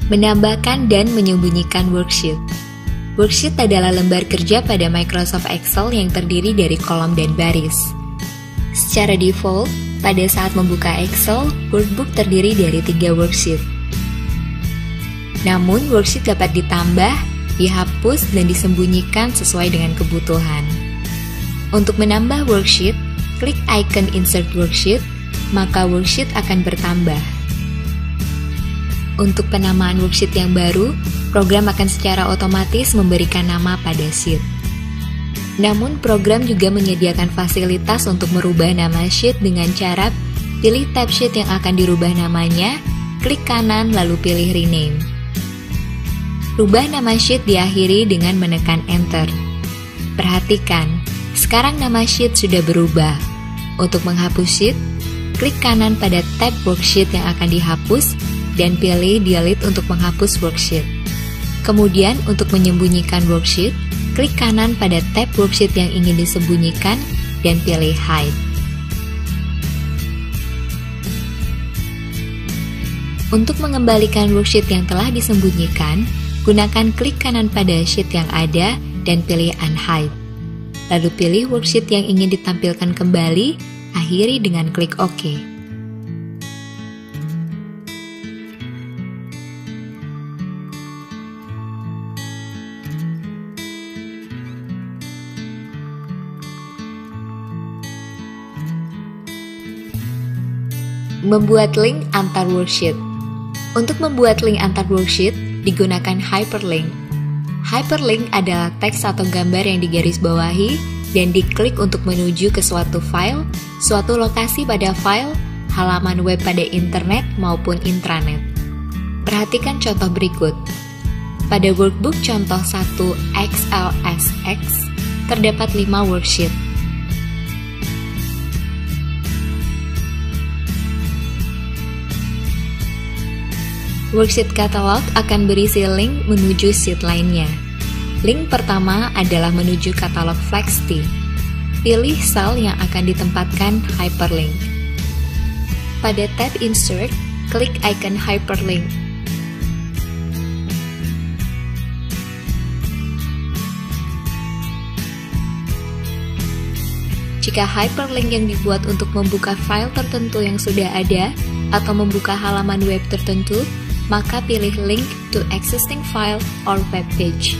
Menambahkan dan menyembunyikan worksheet. Worksheet adalah lembar kerja pada Microsoft Excel yang terdiri dari kolom dan baris. Secara default, pada saat membuka Excel, workbook terdiri dari 3 worksheet. Namun, worksheet dapat ditambah, dihapus, dan disembunyikan sesuai dengan kebutuhan. Untuk menambah worksheet, klik icon Insert Worksheet, maka worksheet akan bertambah. Untuk penamaan worksheet yang baru, program akan secara otomatis memberikan nama pada sheet. Namun, program juga menyediakan fasilitas untuk merubah nama sheet dengan cara pilih tab sheet yang akan dirubah namanya, klik kanan lalu pilih Rename. Rubah nama sheet diakhiri dengan menekan Enter. Perhatikan, sekarang nama sheet sudah berubah. Untuk menghapus sheet, klik kanan pada tab worksheet yang akan dihapus dan pilih Delete untuk menghapus worksheet. Kemudian, untuk menyembunyikan worksheet, klik kanan pada tab worksheet yang ingin disembunyikan dan pilih Hide. Untuk mengembalikan worksheet yang telah disembunyikan, gunakan klik kanan pada sheet yang ada dan pilih Unhide. Lalu pilih worksheet yang ingin ditampilkan kembali, akhiri dengan klik OK. Membuat link antar worksheet. Untuk membuat link antar worksheet, digunakan hyperlink. Hyperlink adalah teks atau gambar yang digarisbawahi dan diklik untuk menuju ke suatu file, suatu lokasi pada file, halaman web pada internet maupun intranet. Perhatikan contoh berikut. Pada workbook contoh 1 XLSX, terdapat 5 worksheet. Worksheet katalog akan berisi link menuju sheet lainnya. Link pertama adalah menuju katalog Flexty. Pilih sel yang akan ditempatkan hyperlink. Pada tab Insert, klik icon Hyperlink. Jika hyperlink yang dibuat untuk membuka file tertentu yang sudah ada atau membuka halaman web tertentu, maka pilih Link to Existing File or Web Page.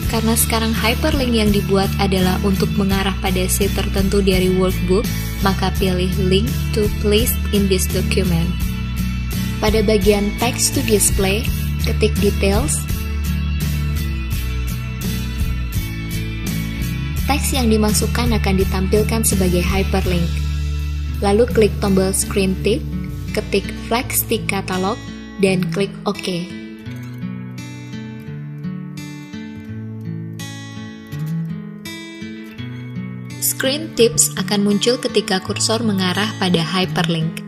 Karena sekarang hyperlink yang dibuat adalah untuk mengarah pada sheet tertentu dari workbook, maka pilih Link to Place in this document. Pada bagian Text to Display, ketik Details. Teks yang dimasukkan akan ditampilkan sebagai hyperlink. Lalu klik tombol Screen Tip, ketik Flexty Catalog, dan klik OK. Screen Tips akan muncul ketika kursor mengarah pada hyperlink.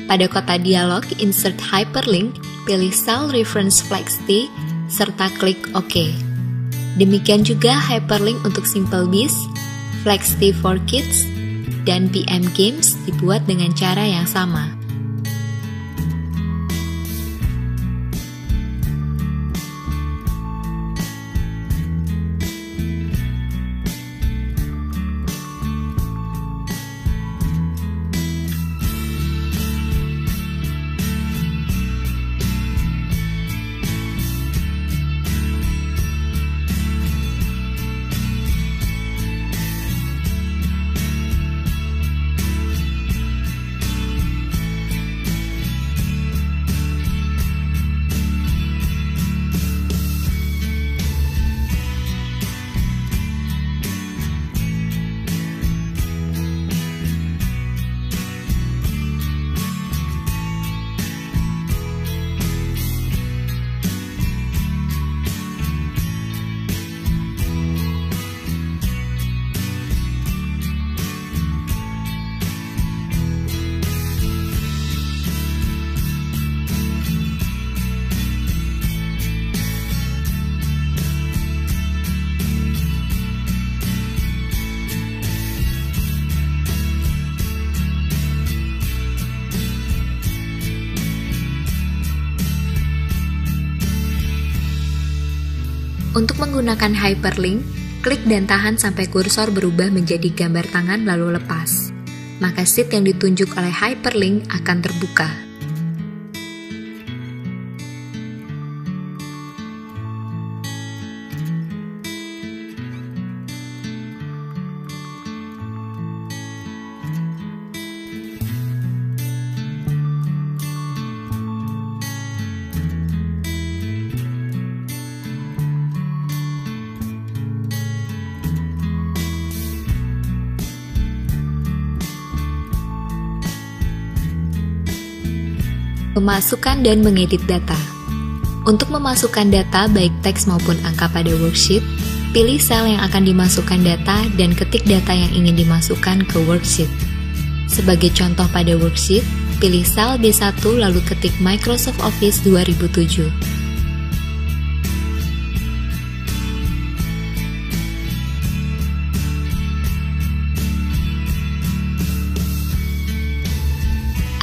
Pada kotak dialog Insert Hyperlink, pilih Cell Reference Flexty, serta klik OK. Demikian juga hyperlink untuk SimpleBiz, Flexty for Kids, dan PM Games dibuat dengan cara yang sama. Untuk menggunakan hyperlink, klik dan tahan sampai kursor berubah menjadi gambar tangan lalu lepas. Maka sheet yang ditunjuk oleh hyperlink akan terbuka. Memasukkan dan mengedit data. Untuk memasukkan data baik teks maupun angka pada worksheet, pilih sel yang akan dimasukkan data dan ketik data yang ingin dimasukkan ke worksheet. Sebagai contoh pada worksheet, pilih sel B1 lalu ketik Microsoft Office 2007.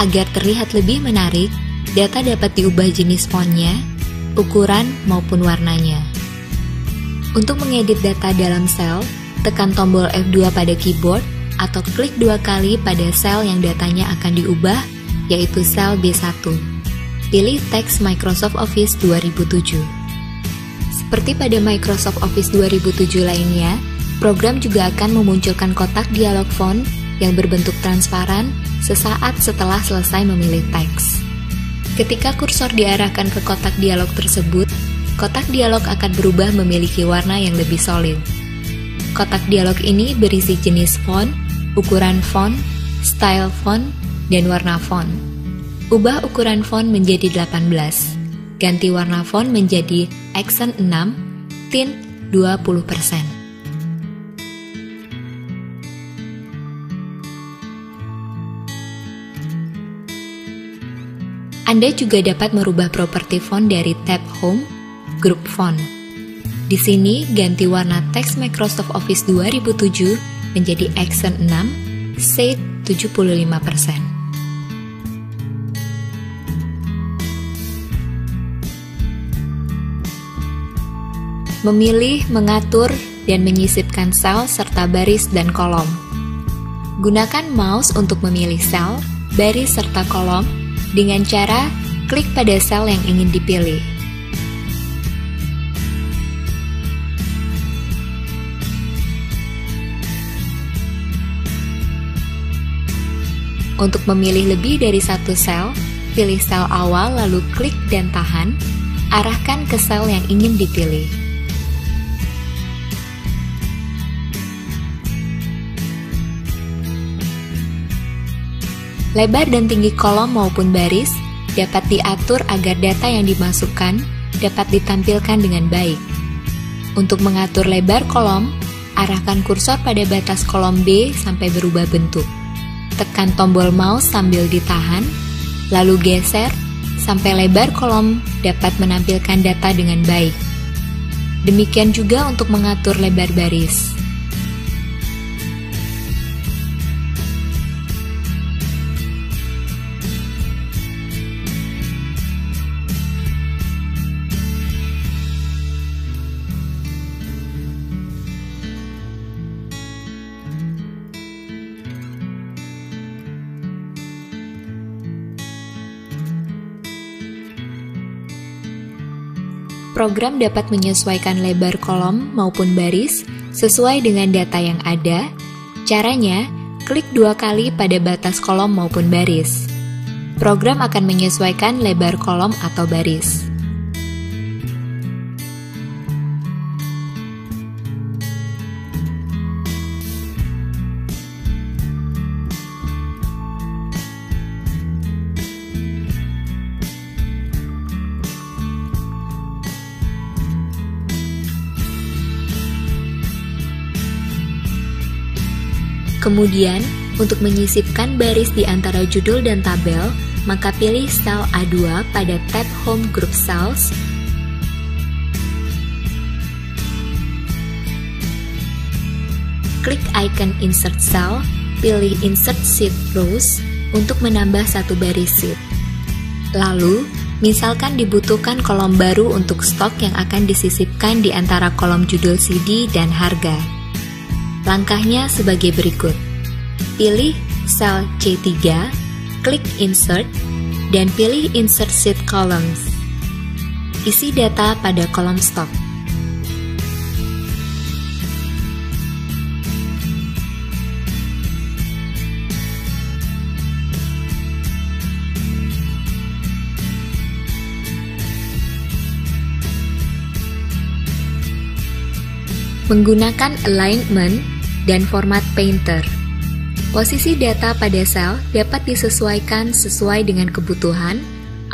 Agar terlihat lebih menarik, data dapat diubah jenis fontnya, ukuran, maupun warnanya. Untuk mengedit data dalam sel, tekan tombol F2 pada keyboard atau klik 2 kali pada sel yang datanya akan diubah, yaitu sel B1. Pilih teks Microsoft Office 2007. Seperti pada Microsoft Office 2007 lainnya, program juga akan memunculkan kotak dialog font yang berbentuk transparan sesaat setelah selesai memilih teks. Ketika kursor diarahkan ke kotak dialog tersebut, kotak dialog akan berubah memiliki warna yang lebih solid. Kotak dialog ini berisi jenis font, ukuran font, style font, dan warna font. Ubah ukuran font menjadi 18, ganti warna font menjadi accent 6, tint 20%. Anda juga dapat merubah properti font dari tab Home, Group Font. Di sini, ganti warna teks Microsoft Office 2007 menjadi accent 6, shade 75%. Memilih, mengatur, dan menyisipkan sel serta baris dan kolom. Gunakan mouse untuk memilih sel, baris, serta kolom dengan cara klik pada sel yang ingin dipilih. Untuk memilih lebih dari satu sel, pilih sel awal lalu klik dan tahan, arahkan ke sel yang ingin dipilih. Lebar dan tinggi kolom maupun baris dapat diatur agar data yang dimasukkan dapat ditampilkan dengan baik. Untuk mengatur lebar kolom, arahkan kursor pada batas kolom B sampai berubah bentuk. Tekan tombol mouse sambil ditahan, lalu geser sampai lebar kolom dapat menampilkan data dengan baik. Demikian juga untuk mengatur lebar baris. Program dapat menyesuaikan lebar kolom maupun baris sesuai dengan data yang ada. Caranya, klik 2 kali pada batas kolom maupun baris. Program akan menyesuaikan lebar kolom atau baris. Kemudian, untuk menyisipkan baris di antara judul dan tabel, maka pilih sel A2 pada tab Home Group Cells. Klik icon Insert Cell, pilih Insert Sheet Rows untuk menambah satu baris sheet. Lalu, Misalkan dibutuhkan kolom baru untuk stok yang akan disisipkan di antara kolom judul CD dan harga. Langkahnya sebagai berikut. Pilih sel C3, klik Insert, dan pilih Insert Sheet Columns. Isi data pada kolom stok. Menggunakan alignment dan format painter. Posisi data pada sel dapat disesuaikan sesuai dengan kebutuhan,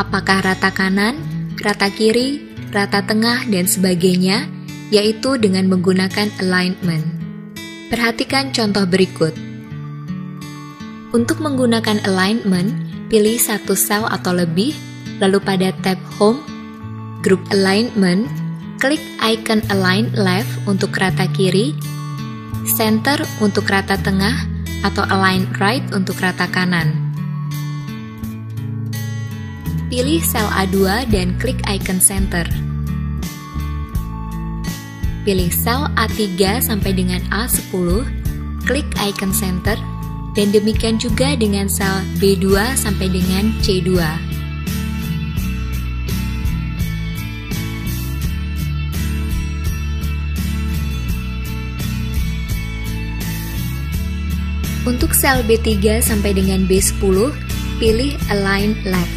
apakah rata kanan, rata kiri, rata tengah, dan sebagainya, yaitu dengan menggunakan alignment. Perhatikan contoh berikut. Untuk menggunakan alignment, pilih satu sel atau lebih, lalu pada tab Home, Group Alignment, klik icon Align Left untuk rata kiri, Center untuk rata tengah, atau Align Right untuk rata kanan. Pilih sel A2 dan klik icon Center. Pilih sel A3 sampai dengan A10, klik icon Center, dan demikian juga dengan sel B2 sampai dengan C2. Untuk sel B3 sampai dengan B10, pilih Align Left.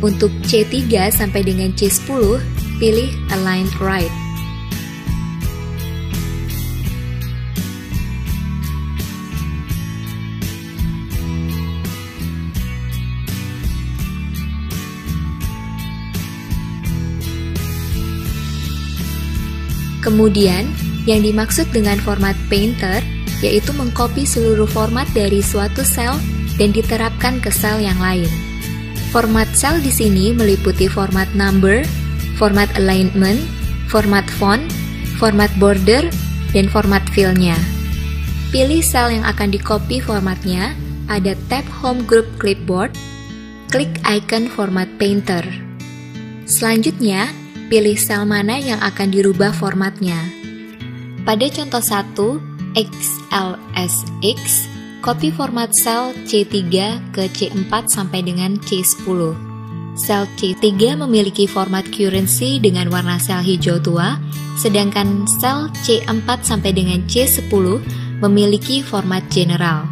Untuk C3 sampai dengan C10, pilih Align Right. Kemudian, yang dimaksud dengan format painter yaitu mengcopy seluruh format dari suatu sel dan diterapkan ke sel yang lain. Format sel di sini meliputi format number, format alignment, format font, format border, dan format fill-nya. Pilih sel yang akan di-copy formatnya pada tab Home Group Clipboard, klik icon Format Painter. Selanjutnya, pilih sel mana yang akan dirubah formatnya. Pada contoh 1, XLSX, copy format sel C3 ke C4 sampai dengan C10. Sel C3 memiliki format currency dengan warna sel hijau tua, sedangkan sel C4 sampai dengan C10 memiliki format general.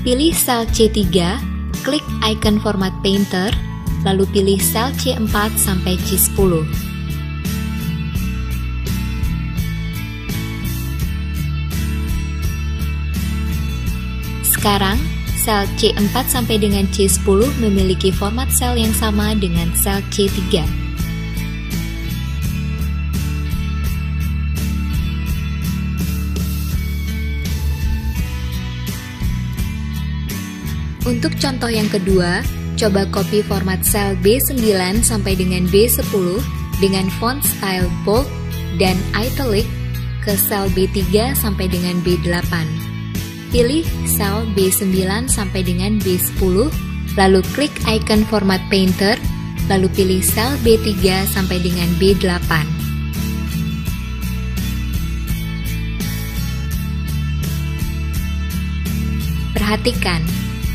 Pilih sel C3, klik icon Format Painter, lalu pilih sel C4 sampai C10. Sekarang, sel C4 sampai dengan C10 memiliki format sel yang sama dengan sel C3. Untuk contoh yang kedua, coba copy format sel B9 sampai dengan B10 dengan font style bold dan italic ke sel B3 sampai dengan B8. Pilih sel B9 sampai dengan B10, lalu klik icon Format Painter, lalu pilih sel B3 sampai dengan B8. Perhatikan,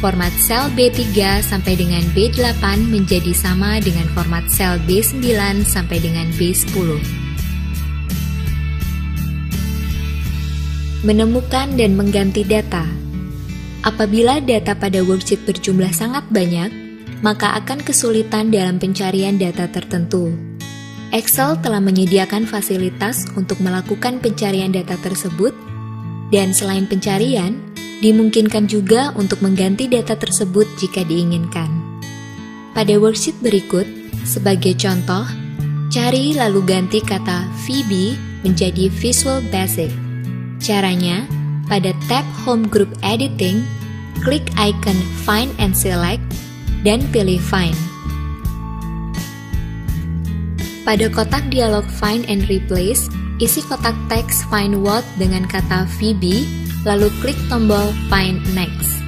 format sel B3 sampai dengan B8 menjadi sama dengan format sel B9 sampai dengan B10. Menemukan dan mengganti data. Apabila data pada worksheet berjumlah sangat banyak, maka akan kesulitan dalam pencarian data tertentu. Excel telah menyediakan fasilitas untuk melakukan pencarian data tersebut, dan selain pencarian, dimungkinkan juga untuk mengganti data tersebut jika diinginkan. Pada worksheet berikut, sebagai contoh, cari lalu ganti kata VB menjadi Visual Basic. Caranya, pada tab Home Group Editing, klik icon Find and Select, dan pilih Find. Pada kotak dialog Find and Replace, isi kotak teks Find What dengan kata Phoebe, lalu klik tombol Find Next.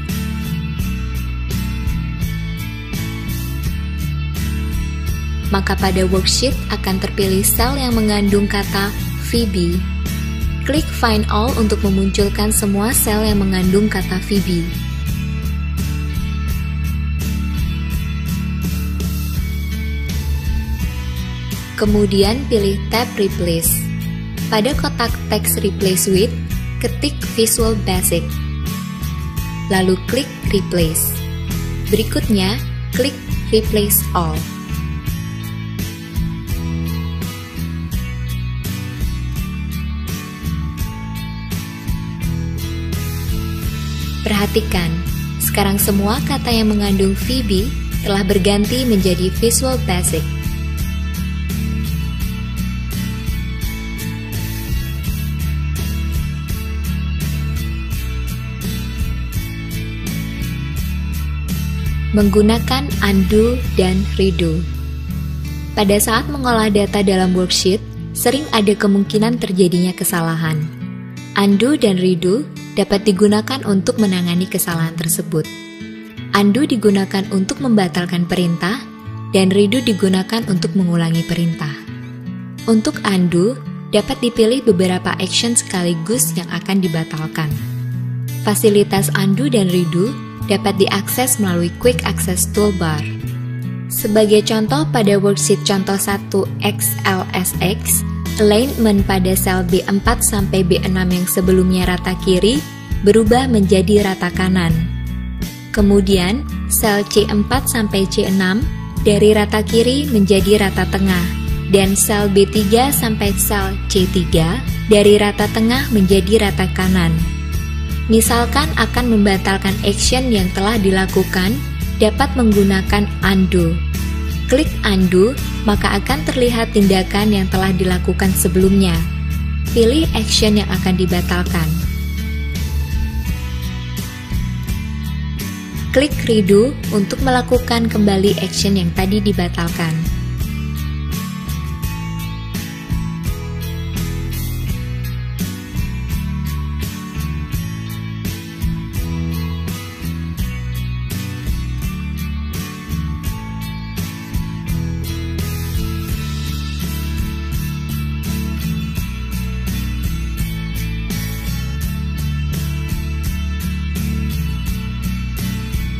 Maka pada worksheet akan terpilih sel yang mengandung kata Phoebe. Klik Find All untuk memunculkan semua sel yang mengandung kata Phoebe. Kemudian pilih tab Replace. Pada kotak teks Replace With, ketik Visual Basic. Lalu klik Replace. Berikutnya, klik Replace All. Perhatikan, sekarang semua kata yang mengandung Phoebe telah berganti menjadi Visual Basic. Menggunakan undo dan redo. Pada saat mengolah data dalam worksheet, sering ada kemungkinan terjadinya kesalahan. Undo dan redo dapat digunakan untuk menangani kesalahan tersebut. Undo digunakan untuk membatalkan perintah, dan redo digunakan untuk mengulangi perintah. Untuk undo, dapat dipilih beberapa action sekaligus yang akan dibatalkan. Fasilitas undo dan redo dapat diakses melalui Quick Access Toolbar. Sebagai contoh pada worksheet contoh 1 XLSX, alignment pada sel B4 sampai B6 yang sebelumnya rata kiri berubah menjadi rata kanan. Kemudian, sel C4 sampai C6 dari rata kiri menjadi rata tengah, dan sel B3 sampai sel C3 dari rata tengah menjadi rata kanan. Misalkan akan membatalkan action yang telah dilakukan, dapat menggunakan undo. Klik undo, maka akan terlihat tindakan yang telah dilakukan sebelumnya. Pilih action yang akan dibatalkan. Klik redo untuk melakukan kembali action yang tadi dibatalkan.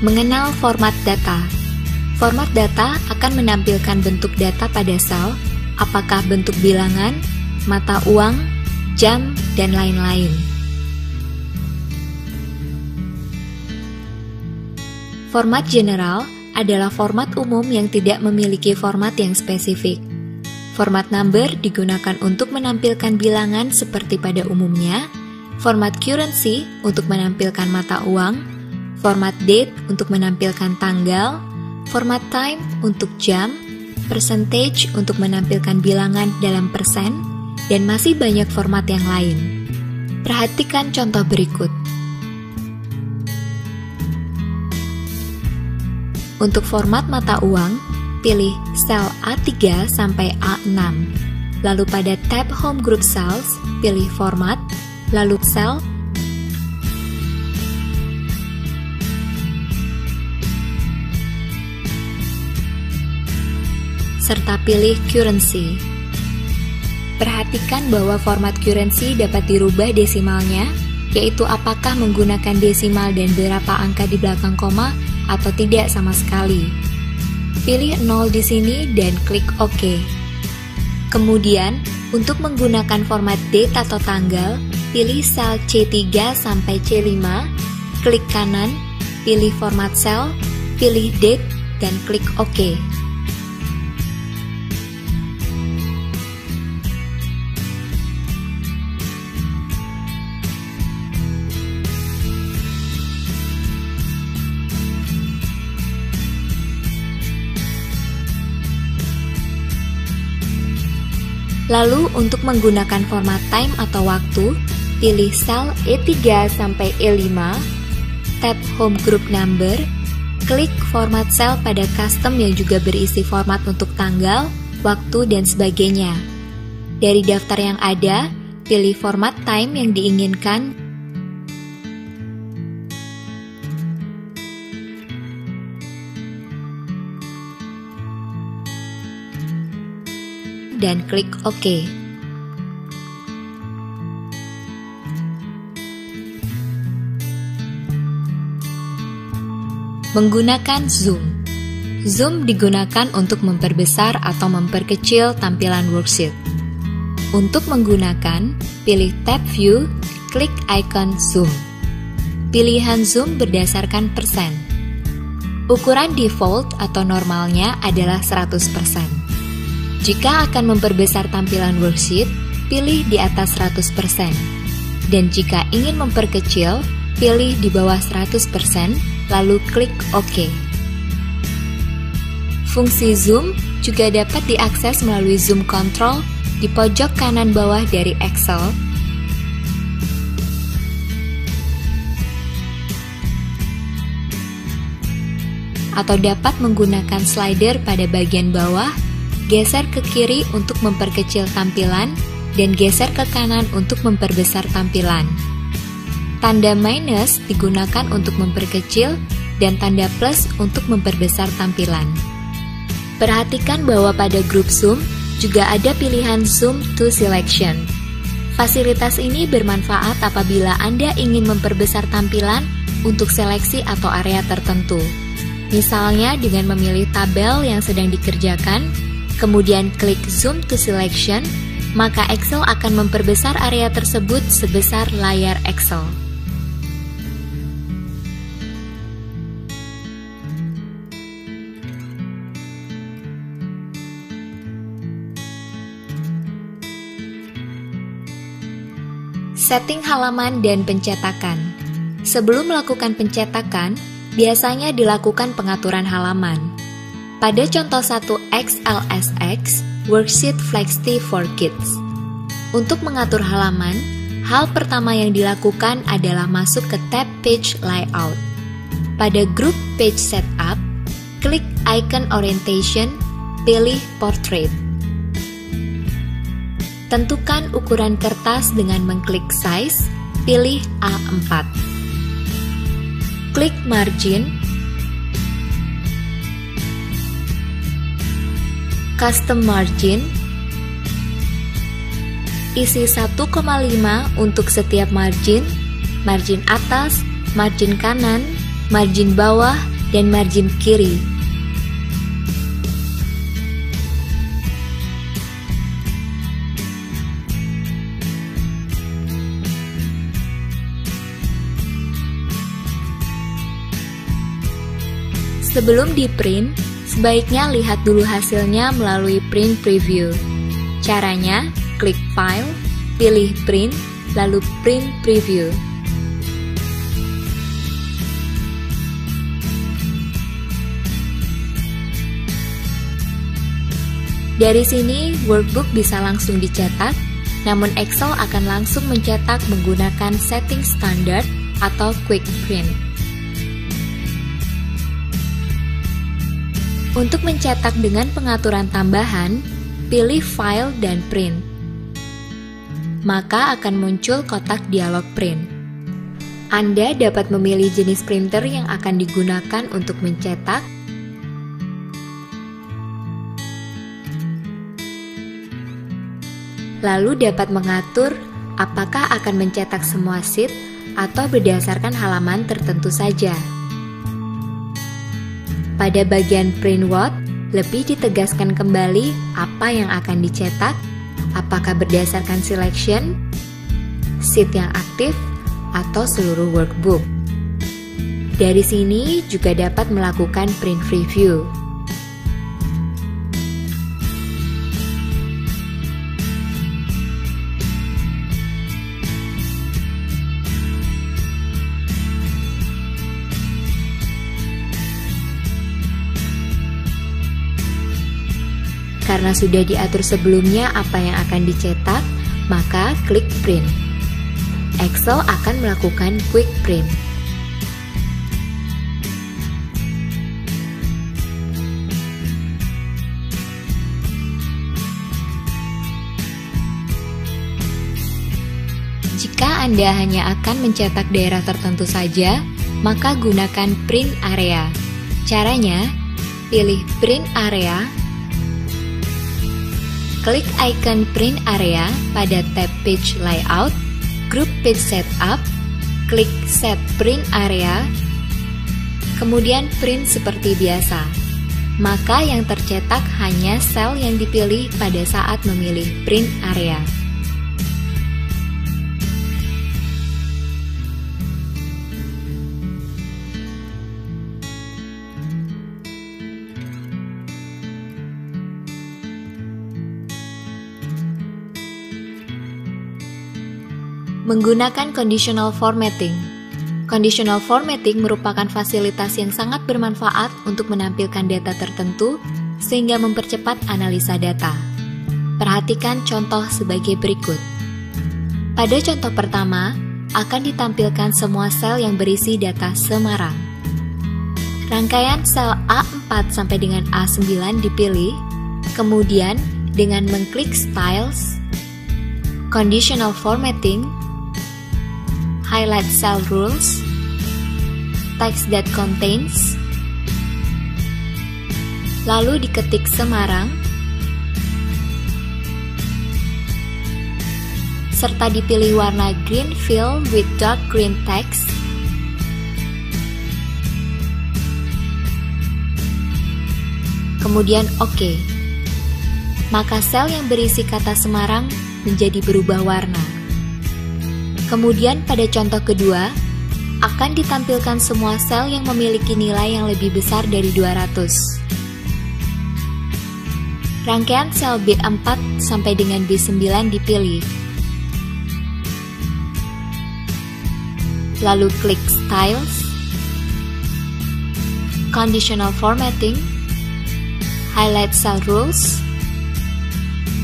Mengenal format data. Format data akan menampilkan bentuk data pada sel, apakah bentuk bilangan, mata uang, jam, dan lain-lain. Format general adalah format umum yang tidak memiliki format yang spesifik. Format number digunakan untuk menampilkan bilangan seperti pada umumnya, format currency untuk menampilkan mata uang, format date untuk menampilkan tanggal, format time untuk jam, percentage untuk menampilkan bilangan dalam persen, dan masih banyak format yang lain. Perhatikan contoh berikut. Untuk format mata uang, pilih sel A3 sampai A6. Lalu pada tab Home Group Cells, pilih Format, lalu sel serta pilih currency. Perhatikan bahwa format currency dapat dirubah desimalnya, yaitu apakah menggunakan desimal dan berapa angka di belakang koma atau tidak sama sekali. Pilih 0 di sini dan klik OK. Kemudian, untuk menggunakan format date atau tanggal, pilih sel C3 sampai C5, klik kanan, pilih format sel, pilih date, dan klik OK. Lalu untuk menggunakan format time atau waktu, pilih sel E3 sampai E5, tab Home Group Number, klik format sel pada custom yang juga berisi format untuk tanggal, waktu, dan sebagainya. Dari daftar yang ada, pilih format time yang diinginkan, dan klik OK. Menggunakan Zoom. Zoom digunakan untuk memperbesar atau memperkecil tampilan worksheet. Untuk menggunakan, pilih tab View, klik icon Zoom. Pilihan Zoom berdasarkan persen. Ukuran default atau normalnya adalah 100%. Jika akan memperbesar tampilan worksheet, pilih di atas 100%. Dan jika ingin memperkecil, pilih di bawah 100%, lalu klik OK. Fungsi Zoom juga dapat diakses melalui Zoom Control di pojok kanan bawah dari Excel, atau dapat menggunakan slider pada bagian bawah, geser ke kiri untuk memperkecil tampilan, dan geser ke kanan untuk memperbesar tampilan. Tanda minus digunakan untuk memperkecil, dan tanda plus untuk memperbesar tampilan. Perhatikan bahwa pada grup Zoom juga ada pilihan Zoom to Selection. Fasilitas ini bermanfaat apabila Anda ingin memperbesar tampilan untuk seleksi atau area tertentu. Misalnya dengan memilih tabel yang sedang dikerjakan, kemudian klik Zoom to Selection, maka Excel akan memperbesar area tersebut sebesar layar Excel. Setting halaman dan pencetakan. Sebelum melakukan pencetakan, biasanya dilakukan pengaturan halaman. Pada contoh 1 XLSX, Worksheet Flexi for Kids. Untuk mengatur halaman, hal pertama yang dilakukan adalah masuk ke tab Page Layout. Pada grup Page Setup, klik icon Orientation, pilih Portrait. Tentukan ukuran kertas dengan mengklik Size, pilih A4. Klik Margin, Custom Margin, isi 1,5 untuk setiap margin, margin atas, margin kanan, margin bawah, dan margin kiri. Sebelum di-print, sebaiknya lihat dulu hasilnya melalui Print Preview. Caranya, klik File, pilih Print, lalu Print Preview. Dari sini, workbook bisa langsung dicetak, namun Excel akan langsung mencetak menggunakan setting standar atau Quick Print. Untuk mencetak dengan pengaturan tambahan, pilih File dan Print. Maka akan muncul kotak dialog print. Anda dapat memilih jenis printer yang akan digunakan untuk mencetak, lalu dapat mengatur apakah akan mencetak semua sheet atau berdasarkan halaman tertentu saja. Pada bagian Print What, lebih ditegaskan kembali apa yang akan dicetak, apakah berdasarkan selection, sheet yang aktif, atau seluruh workbook. Dari sini juga dapat melakukan print preview. Karena sudah diatur sebelumnya apa yang akan dicetak, maka klik Print. Excel akan melakukan Quick Print. Jika Anda hanya akan mencetak daerah tertentu saja, maka gunakan print area. Caranya, pilih print area, klik icon print area pada tab page layout, group page setup, klik set print area, kemudian print seperti biasa. Maka yang tercetak hanya sel yang dipilih pada saat memilih print area. Menggunakan conditional formatting. Conditional formatting merupakan fasilitas yang sangat bermanfaat untuk menampilkan data tertentu sehingga mempercepat analisa data. Perhatikan contoh sebagai berikut. Pada contoh pertama, akan ditampilkan semua sel yang berisi data Semarang. Rangkaian sel A4 sampai dengan A9 dipilih, kemudian dengan mengklik Styles, Conditional Formatting, Highlight Cell Rules, Text that contains, lalu diketik Semarang, serta dipilih warna green fill with dark green text, kemudian OK. Maka sel yang berisi kata Semarang menjadi berubah warna. Kemudian pada contoh kedua, akan ditampilkan semua sel yang memiliki nilai yang lebih besar dari 200. Rangkaian sel B4 sampai dengan B9 dipilih. Lalu klik Styles, Conditional Formatting, Highlight Cell Rules,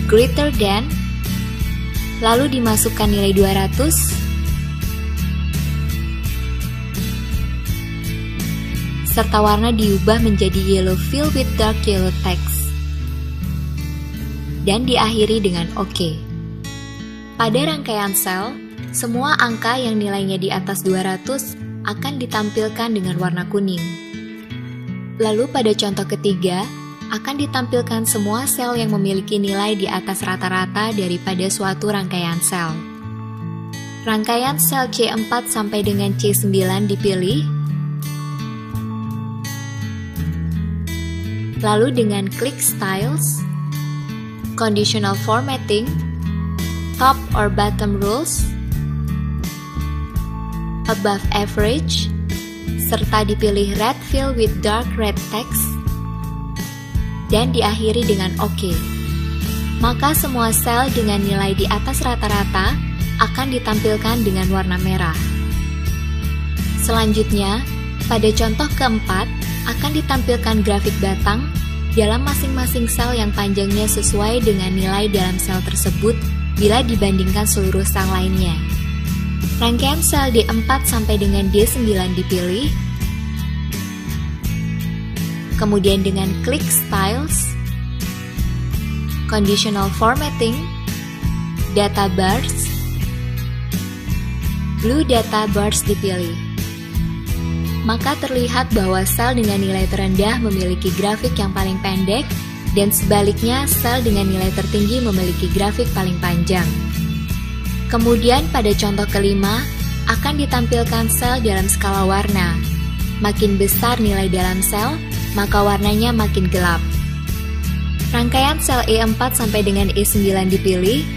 Greater than, lalu dimasukkan nilai 200, serta warna diubah menjadi yellow fill with dark yellow text, dan diakhiri dengan OK. Pada rangkaian sel, semua angka yang nilainya di atas 200 akan ditampilkan dengan warna kuning. Lalu pada contoh ketiga, akan ditampilkan semua sel yang memiliki nilai di atas rata-rata daripada suatu rangkaian sel. Rangkaian sel C4 sampai dengan C9 dipilih, lalu dengan klik Styles, Conditional Formatting, Top or Bottom Rules, Above Average, serta dipilih Red Fill with Dark Red Text, dan diakhiri dengan OK. Maka semua sel dengan nilai di atas rata-rata akan ditampilkan dengan warna merah. Selanjutnya, pada contoh keempat, akan ditampilkan grafik batang dalam masing-masing sel yang panjangnya sesuai dengan nilai dalam sel tersebut bila dibandingkan seluruh sel lainnya. Rangkaian sel D4 sampai dengan D9 dipilih, kemudian dengan klik Styles, Conditional Formatting, Data Bars, Blue Data Bars dipilih. Maka terlihat bahwa sel dengan nilai terendah memiliki grafik yang paling pendek dan sebaliknya sel dengan nilai tertinggi memiliki grafik paling panjang. Kemudian pada contoh kelima akan ditampilkan sel dalam skala warna. Makin besar nilai dalam sel, maka warnanya makin gelap. Rangkaian sel E4 sampai dengan E9 dipilih,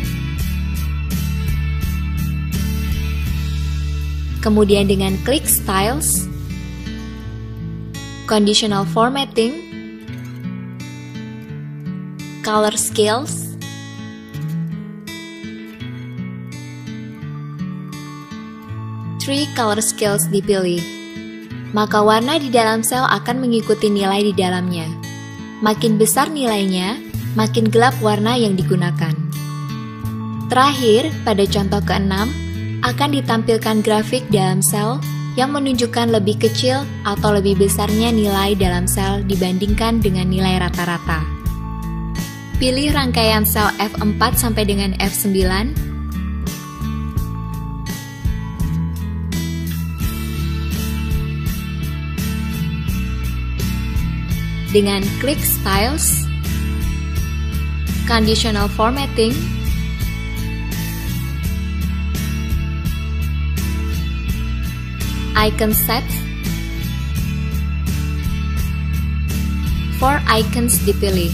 kemudian dengan klik Styles, Conditional Formatting, Color Scales, Three Color Scales dipilih. Maka warna di dalam sel akan mengikuti nilai di dalamnya. Makin besar nilainya, makin gelap warna yang digunakan. Terakhir, pada contoh ke-6, akan ditampilkan grafik dalam sel yang menunjukkan lebih kecil atau lebih besarnya nilai dalam sel dibandingkan dengan nilai rata-rata. Pilih rangkaian sel F4 sampai dengan F9, dengan klik Styles, Conditional Formatting, Icon Sets. For icons dipilih.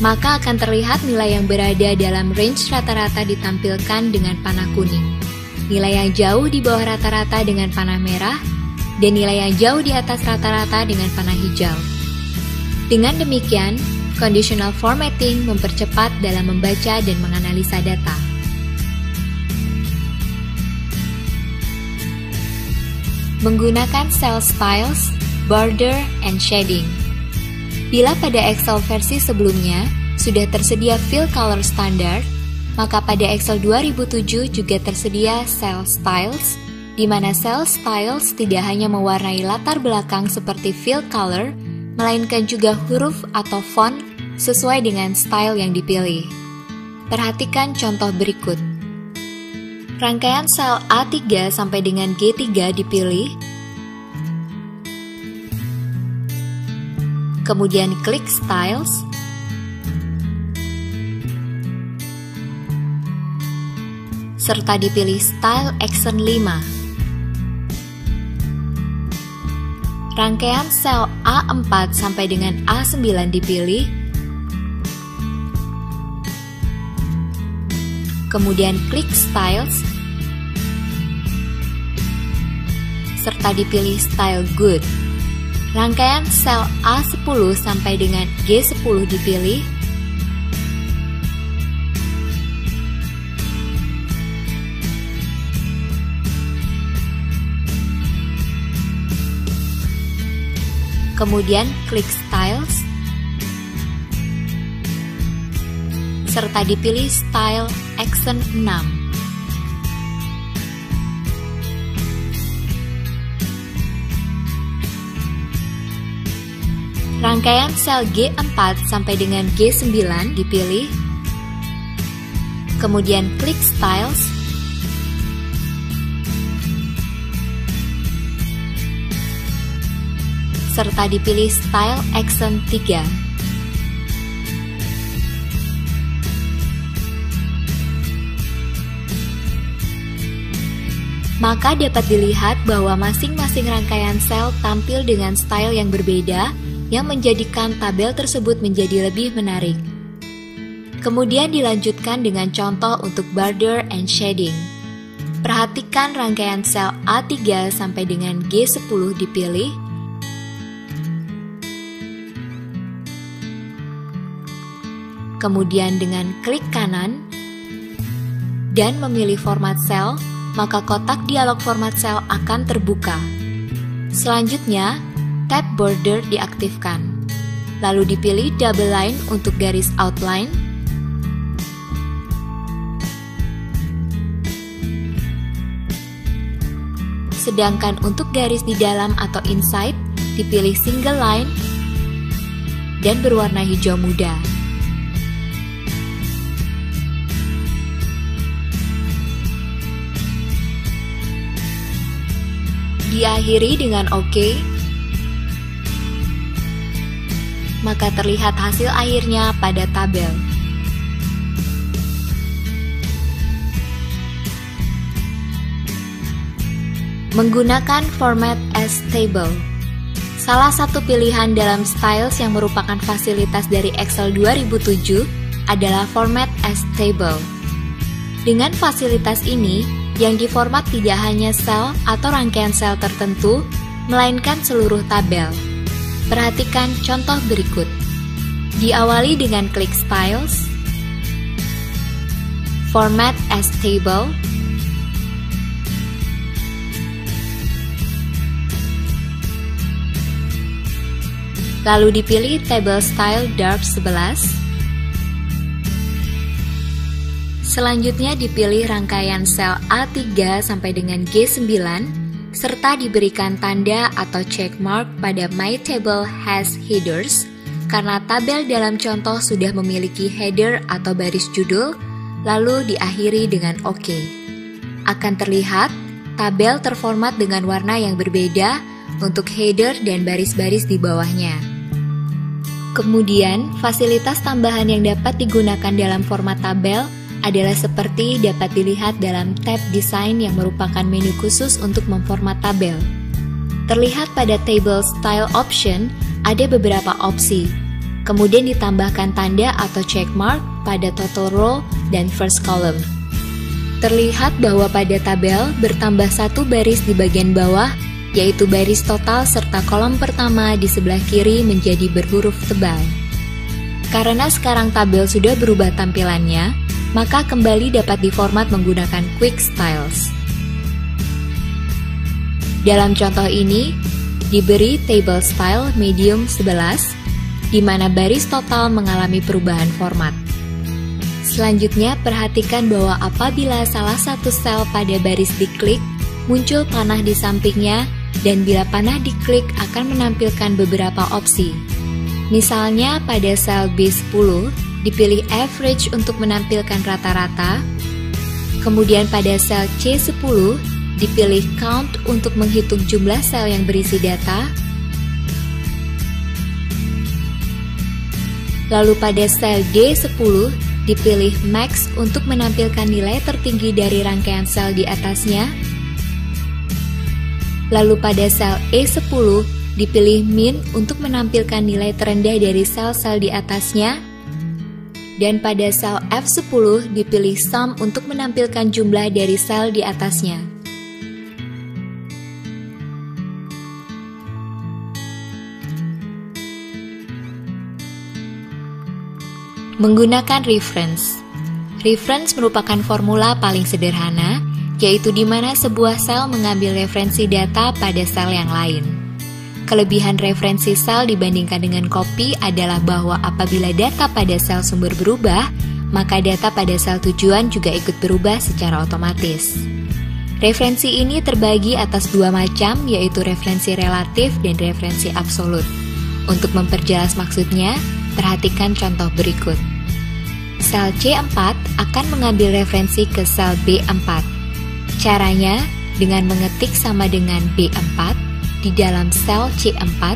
Maka akan terlihat nilai yang berada dalam range rata-rata ditampilkan dengan panah kuning, nilai yang jauh di bawah rata-rata dengan panah merah, dan nilai yang jauh di atas rata-rata dengan panah hijau. Dengan demikian, conditional formatting mempercepat dalam membaca dan menganalisa data. Menggunakan cell styles, border, and shading. Bila pada Excel versi sebelumnya sudah tersedia fill color standard, maka pada Excel 2007 juga tersedia cell styles, di mana cell styles tidak hanya mewarnai latar belakang seperti fill color, melainkan juga huruf atau font sesuai dengan style yang dipilih. Perhatikan contoh berikut. Rangkaian sel A3 sampai dengan G3 dipilih, kemudian klik Styles, serta dipilih Style Action 5. Rangkaian sel A4 sampai dengan A9 dipilih, kemudian klik Styles, serta dipilih Style Good. Rangkaian sel A10 sampai dengan G10 dipilih, kemudian klik Styles, serta dipilih Style Action 6. Rangkaian sel G4 sampai dengan G9 dipilih, kemudian klik Styles, serta dipilih Style Action 3. Maka dapat dilihat bahwa masing-masing rangkaian sel tampil dengan style yang berbeda, yang menjadikan tabel tersebut menjadi lebih menarik. Kemudian dilanjutkan dengan contoh untuk border and shading. Perhatikan rangkaian sel A3 sampai dengan G10 dipilih, kemudian dengan klik kanan dan memilih format sel, maka kotak dialog format sel akan terbuka. Selanjutnya, tab border diaktifkan. Lalu dipilih double line untuk garis outline. Sedangkan untuk garis di dalam atau inside, dipilih single line dan berwarna hijau muda. Diakhiri dengan OK, maka terlihat hasil akhirnya pada tabel. Menggunakan format as table. Salah satu pilihan dalam styles yang merupakan fasilitas dari Excel 2007 adalah format as table. Dengan fasilitas ini, yang diformat tidak hanya sel atau rangkaian sel tertentu, melainkan seluruh tabel. Perhatikan contoh berikut. Diawali dengan klik Styles, Format as Table, lalu dipilih Table Style Dark 11. Selanjutnya dipilih rangkaian sel A3 sampai dengan G9, serta diberikan tanda atau check mark pada My Table Has Headers, karena tabel dalam contoh sudah memiliki header atau baris judul, lalu diakhiri dengan OK. Akan terlihat, tabel terformat dengan warna yang berbeda untuk header dan baris-baris di bawahnya. Kemudian, fasilitas tambahan yang dapat digunakan dalam format tabel adalah seperti dapat dilihat dalam tab Design yang merupakan menu khusus untuk memformat tabel. Terlihat pada Table Style Option ada beberapa opsi. Kemudian ditambahkan tanda atau check mark pada Total Row dan First Column. Terlihat bahwa pada tabel bertambah satu baris di bagian bawah, yaitu baris total serta kolom pertama di sebelah kiri menjadi berhuruf tebal. Karena sekarang tabel sudah berubah tampilannya, maka kembali dapat diformat menggunakan Quick Styles. Dalam contoh ini, diberi Table Style Medium 11, di mana baris total mengalami perubahan format. Selanjutnya, perhatikan bahwa apabila salah satu sel pada baris diklik, muncul panah di sampingnya, dan bila panah diklik akan menampilkan beberapa opsi. Misalnya pada sel B10, dipilih Average untuk menampilkan rata-rata, kemudian pada sel C10, dipilih Count untuk menghitung jumlah sel yang berisi data, lalu pada sel D10, dipilih Max untuk menampilkan nilai tertinggi dari rangkaian sel di atasnya, lalu pada sel E10, dipilih Min untuk menampilkan nilai terendah dari sel-sel di atasnya, dan pada sel F10 dipilih Sum untuk menampilkan jumlah dari sel di atasnya. Menggunakan reference. Reference merupakan formula paling sederhana, yaitu di mana sebuah sel mengambil referensi data pada sel yang lain. Kelebihan referensi sel dibandingkan dengan copy adalah bahwa apabila data pada sel sumber berubah, maka data pada sel tujuan juga ikut berubah secara otomatis. Referensi ini terbagi atas dua macam, yaitu referensi relatif dan referensi absolut. Untuk memperjelas maksudnya, perhatikan contoh berikut. Sel C4 akan mengambil referensi ke sel B4. Caranya dengan mengetik sama dengan B4 di dalam sel C4,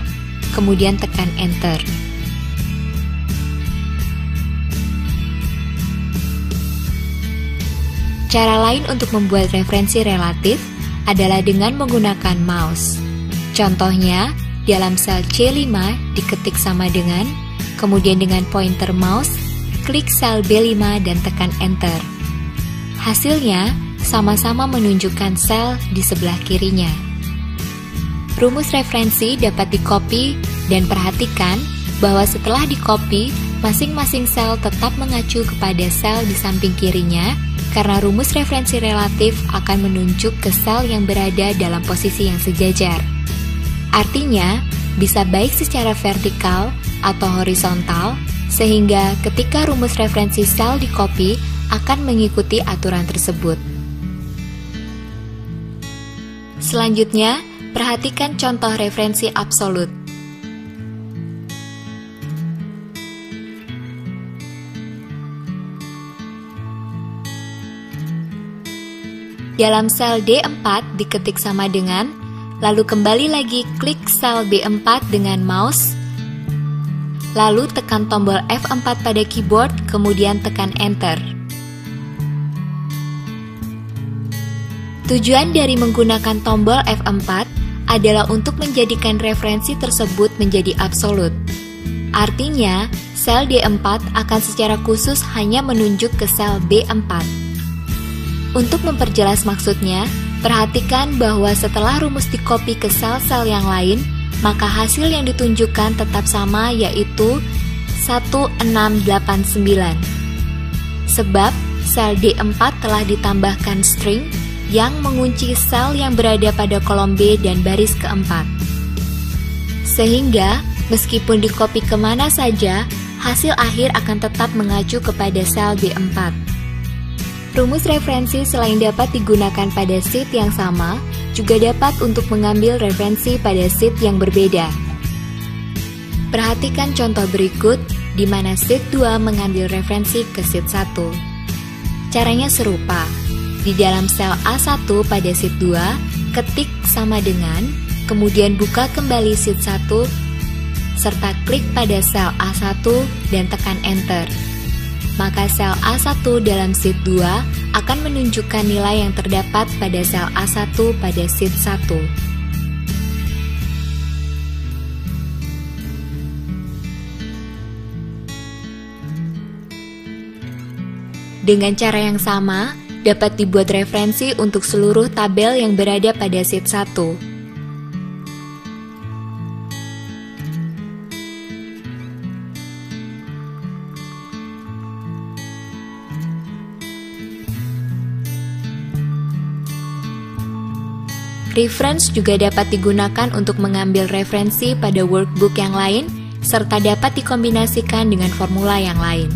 kemudian tekan Enter. Cara lain untuk membuat referensi relatif adalah dengan menggunakan mouse. Contohnya, dalam sel C5 diketik sama dengan, kemudian dengan pointer mouse, klik sel B5 dan tekan Enter. Hasilnya, sama-sama menunjukkan sel di sebelah kirinya. Rumus referensi dapat di-copy dan perhatikan bahwa setelah di-copy, masing-masing sel tetap mengacu kepada sel di samping kirinya karena rumus referensi relatif akan menunjuk ke sel yang berada dalam posisi yang sejajar. Artinya, bisa baik secara vertikal atau horizontal, sehingga ketika rumus referensi sel di-copy akan mengikuti aturan tersebut. Selanjutnya, perhatikan contoh referensi absolut. Dalam sel D4 diketik sama dengan, lalu kembali lagi klik sel B4 dengan mouse, lalu tekan tombol F4 pada keyboard, kemudian tekan Enter. Tujuan dari menggunakan tombol F4 adalah untuk menjadikan referensi tersebut menjadi absolut. Artinya, sel D4 akan secara khusus hanya menunjuk ke sel B4. Untuk memperjelas maksudnya, perhatikan bahwa setelah rumus di-copy ke sel-sel yang lain, maka hasil yang ditunjukkan tetap sama, yaitu 1689. Sebab, sel D4 telah ditambahkan string yang mengunci sel yang berada pada kolom B dan baris keempat. Sehingga, meskipun di-copy kemana saja, hasil akhir akan tetap mengacu kepada sel B4. Rumus referensi selain dapat digunakan pada sheet yang sama, juga dapat untuk mengambil referensi pada sheet yang berbeda. Perhatikan contoh berikut di mana sheet 2 mengambil referensi ke sheet 1. Caranya serupa. Di dalam sel A1 pada sheet 2, ketik sama dengan, kemudian buka kembali sheet 1, serta klik pada sel A1 dan tekan Enter. Maka sel A1 dalam sheet 2 akan menunjukkan nilai yang terdapat pada sel A1 pada sheet 1. Dengan cara yang sama, dapat dibuat referensi untuk seluruh tabel yang berada pada sheet 1. Reference juga dapat digunakan untuk mengambil referensi pada workbook yang lain, serta dapat dikombinasikan dengan formula yang lain.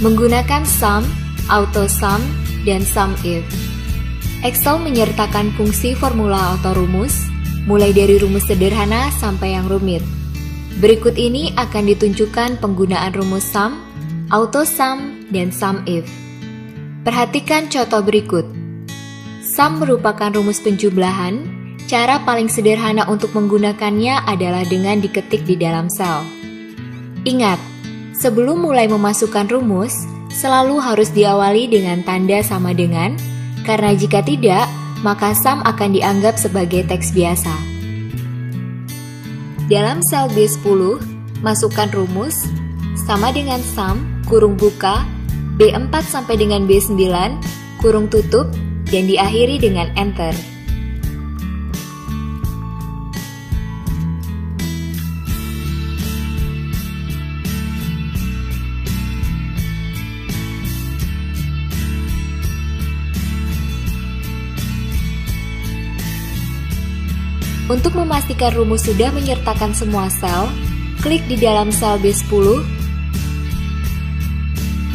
Menggunakan sum, AutoSum, dan SUMIF. Excel menyertakan fungsi formula atau rumus, mulai dari rumus sederhana sampai yang rumit. Berikut ini akan ditunjukkan penggunaan rumus sum, AutoSum, dan SUMIF. Perhatikan contoh berikut. Sum merupakan rumus penjumlahan. Cara paling sederhana untuk menggunakannya adalah dengan diketik di dalam sel. Ingat, sebelum mulai memasukkan rumus, selalu harus diawali dengan tanda sama dengan, karena jika tidak, maka sum akan dianggap sebagai teks biasa. Dalam sel B10, masukkan rumus sama dengan sum, kurung buka, B4 sampai dengan B9, kurung tutup, dan diakhiri dengan Enter. Untuk memastikan rumus sudah menyertakan semua sel, klik di dalam sel B10,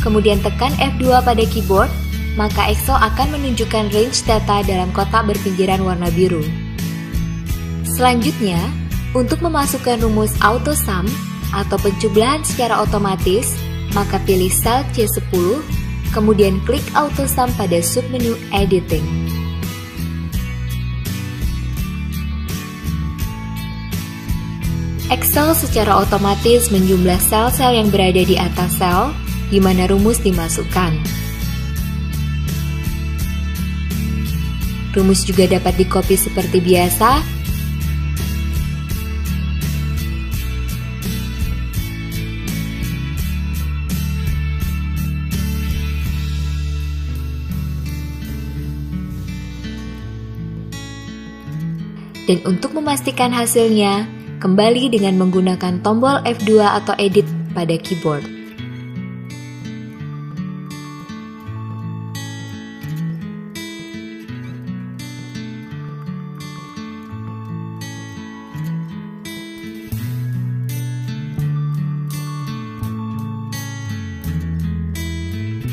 kemudian tekan F2 pada keyboard, maka Excel akan menunjukkan range data dalam kotak berpinggiran warna biru. Selanjutnya, untuk memasukkan rumus AutoSum atau penjumlahan secara otomatis, maka pilih sel C10, kemudian klik AutoSum pada submenu Editing. Excel secara otomatis menjumlah sel-sel yang berada di atas sel di mana rumus dimasukkan. Rumus juga dapat di-copy seperti biasa. Dan untuk memastikan hasilnya, kembali dengan menggunakan tombol F2 atau Edit pada keyboard.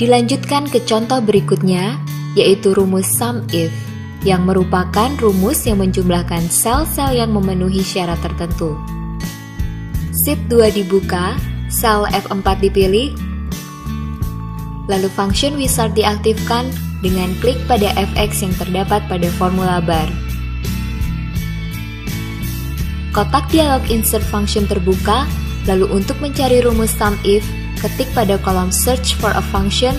Dilanjutkan ke contoh berikutnya, yaitu rumus SUMIF, yang merupakan rumus yang menjumlahkan sel-sel yang memenuhi syarat tertentu. Sheet 2 dibuka, sel F4 dipilih, lalu function wizard diaktifkan dengan klik pada fx yang terdapat pada formula bar. Kotak dialog insert function terbuka, lalu untuk mencari rumus sum if, ketik pada kolom search for a function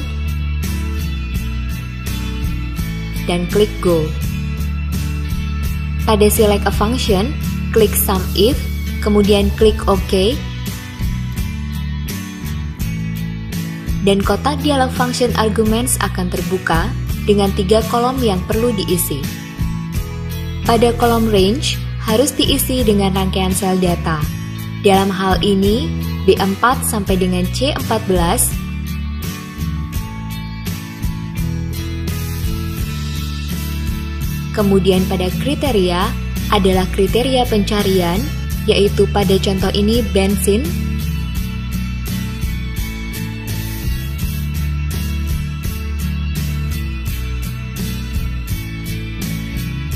dan klik go. Pada select a function, klik sum if, kemudian klik OK, dan kotak dialog function arguments akan terbuka dengan 3 kolom yang perlu diisi. Pada kolom range, harus diisi dengan rangkaian sel data. Dalam hal ini, B4 sampai dengan C14, kemudian pada kriteria adalah kriteria pencarian, yaitu pada contoh ini bensin,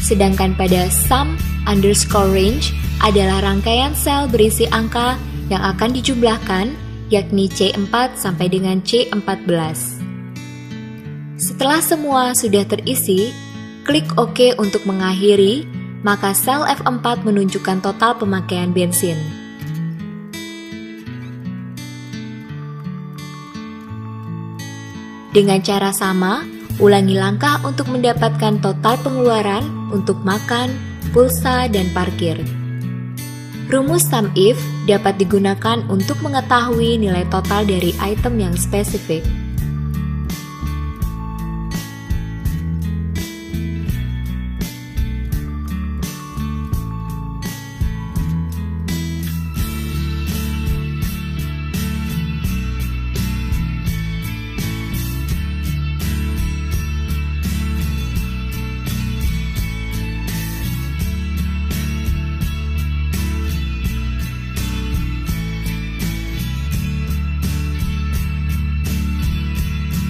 sedangkan pada sum underscore range adalah rangkaian sel berisi angka yang akan dijumlahkan, yakni C4 sampai dengan C14. Setelah semua sudah terisi, klik OK untuk mengakhiri, maka sel F4 menunjukkan total pemakaian bensin. Dengan cara sama, ulangi langkah untuk mendapatkan total pengeluaran untuk makan, pulsa, dan parkir. Rumus sum if dapat digunakan untuk mengetahui nilai total dari item yang spesifik.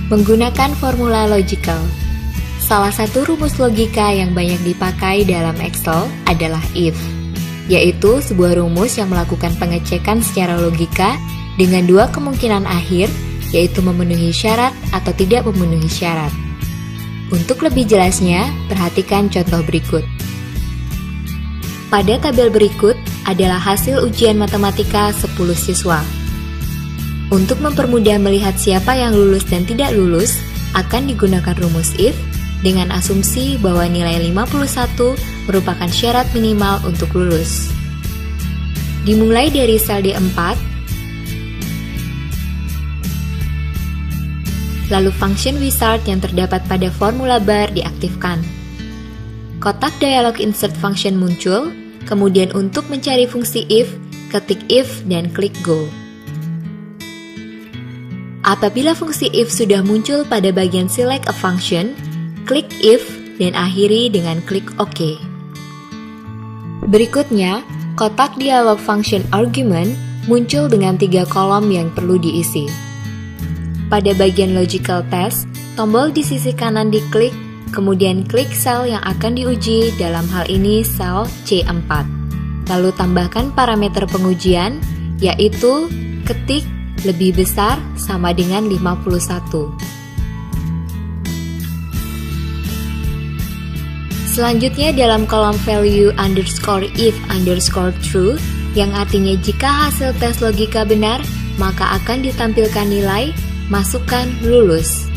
Menggunakan formula logical. Salah satu rumus logika yang banyak dipakai dalam Excel adalah if, yaitu sebuah rumus yang melakukan pengecekan secara logika dengan 2 kemungkinan akhir, yaitu memenuhi syarat atau tidak memenuhi syarat. Untuk lebih jelasnya, perhatikan contoh berikut. Pada tabel berikut adalah hasil ujian matematika 10 siswa. Untuk mempermudah melihat siapa yang lulus dan tidak lulus, akan digunakan rumus if dengan asumsi bahwa nilai 51 merupakan syarat minimal untuk lulus. Dimulai dari sel D4, lalu function wizard yang terdapat pada formula bar diaktifkan. Kotak dialog insert function muncul, kemudian untuk mencari fungsi if, ketik if dan klik go. Apabila fungsi if sudah muncul pada bagian select a function, klik if dan akhiri dengan klik OK. Berikutnya, kotak dialog function argument muncul dengan 3 kolom yang perlu diisi. Pada bagian logical test, tombol di sisi kanan diklik, kemudian klik sel yang akan diuji, dalam hal ini sel C4. Lalu tambahkan parameter pengujian, yaitu ketik lebih besar sama dengan 51. Selanjutnya dalam kolom value underscore if underscore true, yang artinya jika hasil tes logika benar, maka akan ditampilkan nilai, masukkan lulus.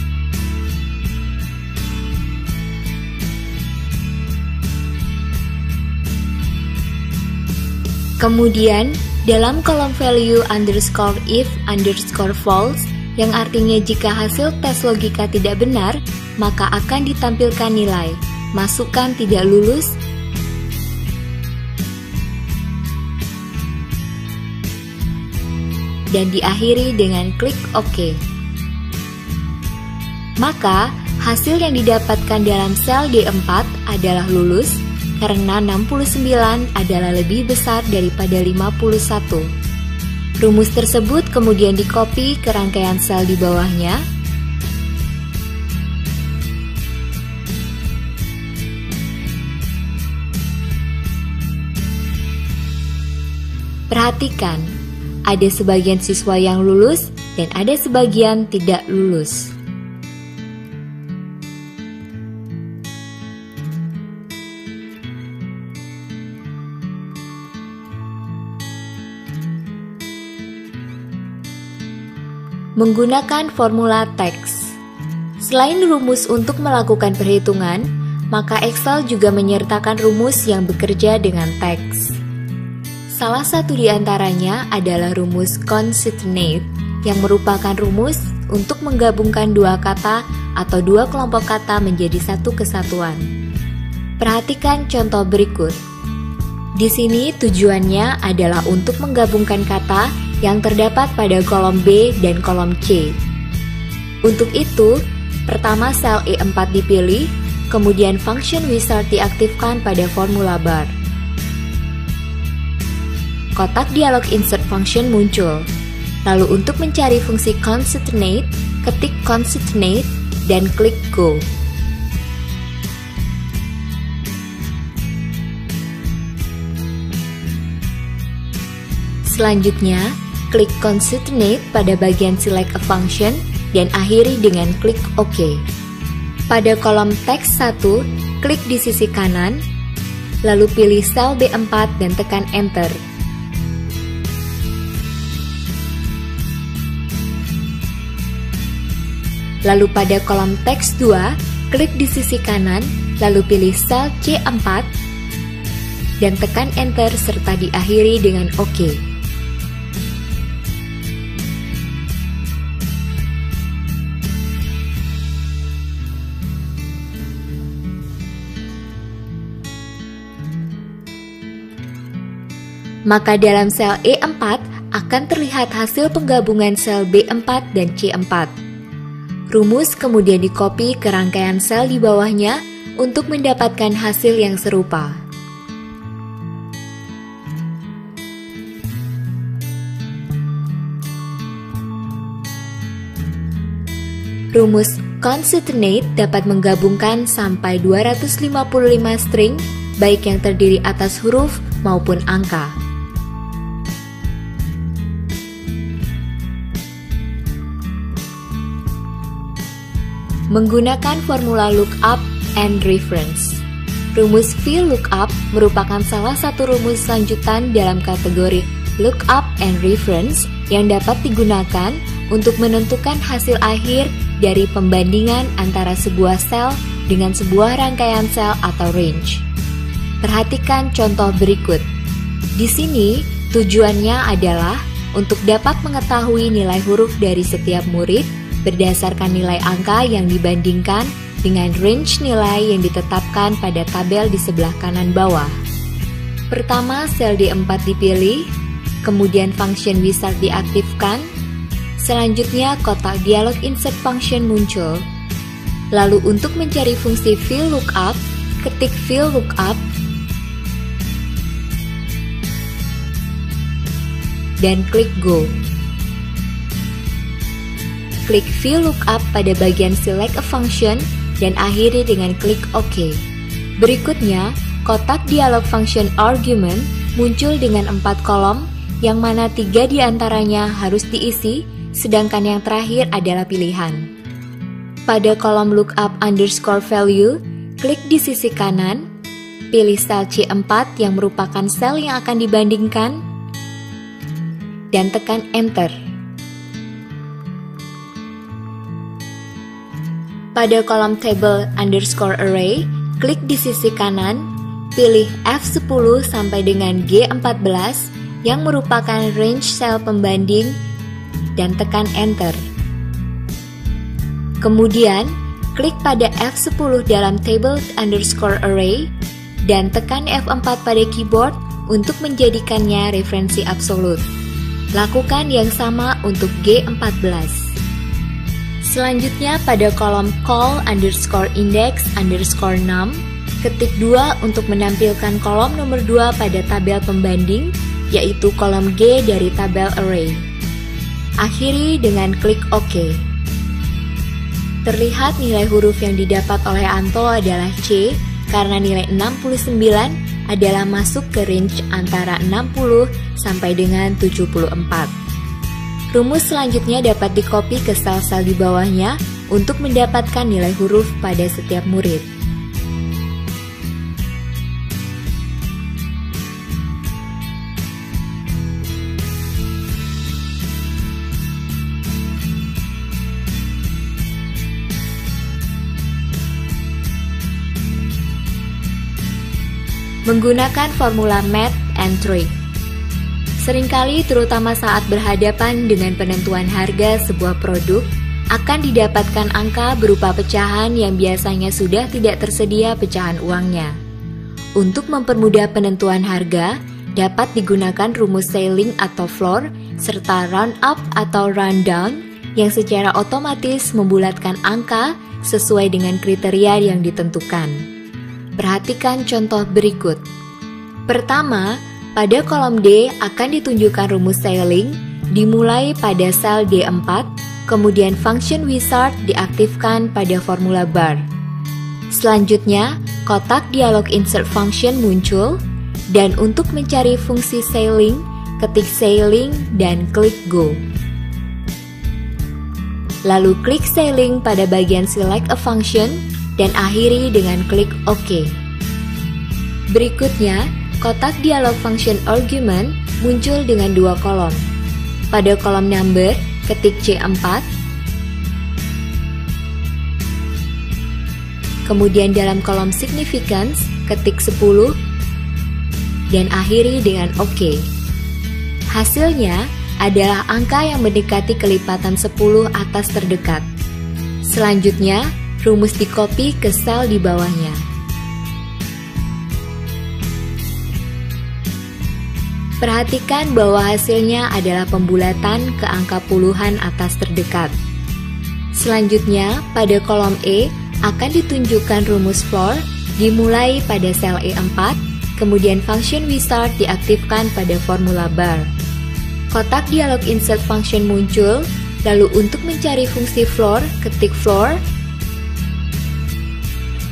Kemudian, dalam kolom value underscore if underscore false, yang artinya jika hasil tes logika tidak benar, maka akan ditampilkan nilai, masukkan tidak lulus, dan diakhiri dengan klik OK. Maka, hasil yang didapatkan dalam sel D4 adalah lulus, karena 69 adalah lebih besar daripada 51. Rumus tersebut kemudian dikopi ke rangkaian sel di bawahnya, perhatikan, ada sebagian siswa yang lulus dan ada sebagian tidak lulus. Menggunakan formula teks. Selain rumus untuk melakukan perhitungan, maka Excel juga menyertakan rumus yang bekerja dengan teks. Salah satu di antaranya adalah rumus concatenate, yang merupakan rumus untuk menggabungkan dua kata atau dua kelompok kata menjadi satu kesatuan. Perhatikan contoh berikut. Di sini tujuannya adalah untuk menggabungkan kata yang terdapat pada kolom B dan kolom C. Untuk itu, pertama sel E4 dipilih, kemudian function wizard diaktifkan pada formula bar. Kotak dialog insert function muncul. Lalu untuk mencari fungsi concatenate, ketik concatenate dan klik go. Selanjutnya, klik concatenate pada bagian select a function dan akhiri dengan klik OK. Pada kolom teks 1, klik di sisi kanan, lalu pilih sel B4 dan tekan Enter. Lalu pada kolom teks 2, klik di sisi kanan, lalu pilih sel C4 dan tekan Enter serta diakhiri dengan OK. Maka dalam sel E4 akan terlihat hasil penggabungan sel B4 dan C4. Rumus kemudian dikopi ke rangkaian sel di bawahnya untuk mendapatkan hasil yang serupa. Rumus concatenate dapat menggabungkan sampai 255 string, baik yang terdiri atas huruf maupun angka. Menggunakan formula lookup and reference. Rumus VLOOKUP merupakan salah satu rumus lanjutan dalam kategori lookup and reference yang dapat digunakan untuk menentukan hasil akhir dari pembandingan antara sebuah sel dengan sebuah rangkaian sel atau range. Perhatikan contoh berikut. Di sini, tujuannya adalah untuk dapat mengetahui nilai huruf dari setiap murid berdasarkan nilai angka yang dibandingkan dengan range nilai yang ditetapkan pada tabel di sebelah kanan bawah. Pertama, sel D4 dipilih, kemudian function wizard diaktifkan, selanjutnya kotak dialog insert function muncul. Lalu untuk mencari fungsi VLOOKUP, ketik VLOOKUP dan klik Go. Klik VLOOKUP pada bagian Select a Function dan akhiri dengan klik OK. Berikutnya, kotak dialog function argument muncul dengan 4 kolom, yang mana 3 diantaranya harus diisi, sedangkan yang terakhir adalah pilihan. Pada kolom lookup underscore value, klik di sisi kanan, pilih sel C4 yang merupakan sel yang akan dibandingkan, dan tekan Enter. Pada kolom table underscore array, klik di sisi kanan, pilih F10 sampai dengan G14 yang merupakan range sel pembanding dan tekan Enter. Kemudian, klik pada F10 dalam table underscore array dan tekan F4 pada keyboard untuk menjadikannya referensi absolut. Lakukan yang sama untuk G14. Selanjutnya pada kolom call underscore index underscore num, ketik 2 untuk menampilkan kolom nomor 2 pada tabel pembanding, yaitu kolom G dari tabel array. Akhiri dengan klik OK. Terlihat nilai huruf yang didapat oleh Anto adalah C, karena nilai 69 adalah masuk ke range antara 60 sampai dengan 74. Rumus selanjutnya dapat dikopi ke sel-sel di bawahnya untuk mendapatkan nilai huruf pada setiap murid. Menggunakan formula math and trick. Seringkali terutama saat berhadapan dengan penentuan harga sebuah produk, akan didapatkan angka berupa pecahan yang biasanya sudah tidak tersedia pecahan uangnya. Untuk mempermudah penentuan harga, dapat digunakan rumus ceiling atau floor, serta round up atau round down, yang secara otomatis membulatkan angka sesuai dengan kriteria yang ditentukan. Perhatikan contoh berikut. Pertama, pada kolom D akan ditunjukkan rumus ceiling, dimulai pada sel D4, kemudian function wizard diaktifkan pada formula bar. Selanjutnya, kotak dialog insert function muncul, dan untuk mencari fungsi ceiling, ketik ceiling dan klik go. Lalu klik ceiling pada bagian select a function dan akhiri dengan klik OK. Berikutnya, kotak dialog function argument muncul dengan dua kolom. Pada kolom number, ketik C4. Kemudian dalam kolom significance, ketik 10 dan akhiri dengan OK. Hasilnya adalah angka yang mendekati kelipatan 10 atas terdekat. Selanjutnya, rumus di-copy ke sel di bawahnya. Perhatikan bahwa hasilnya adalah pembulatan ke angka puluhan atas terdekat. Selanjutnya, pada kolom E akan ditunjukkan rumus floor dimulai pada sel E4, kemudian function wizard diaktifkan pada formula bar. Kotak dialog insert function muncul, lalu untuk mencari fungsi floor, ketik floor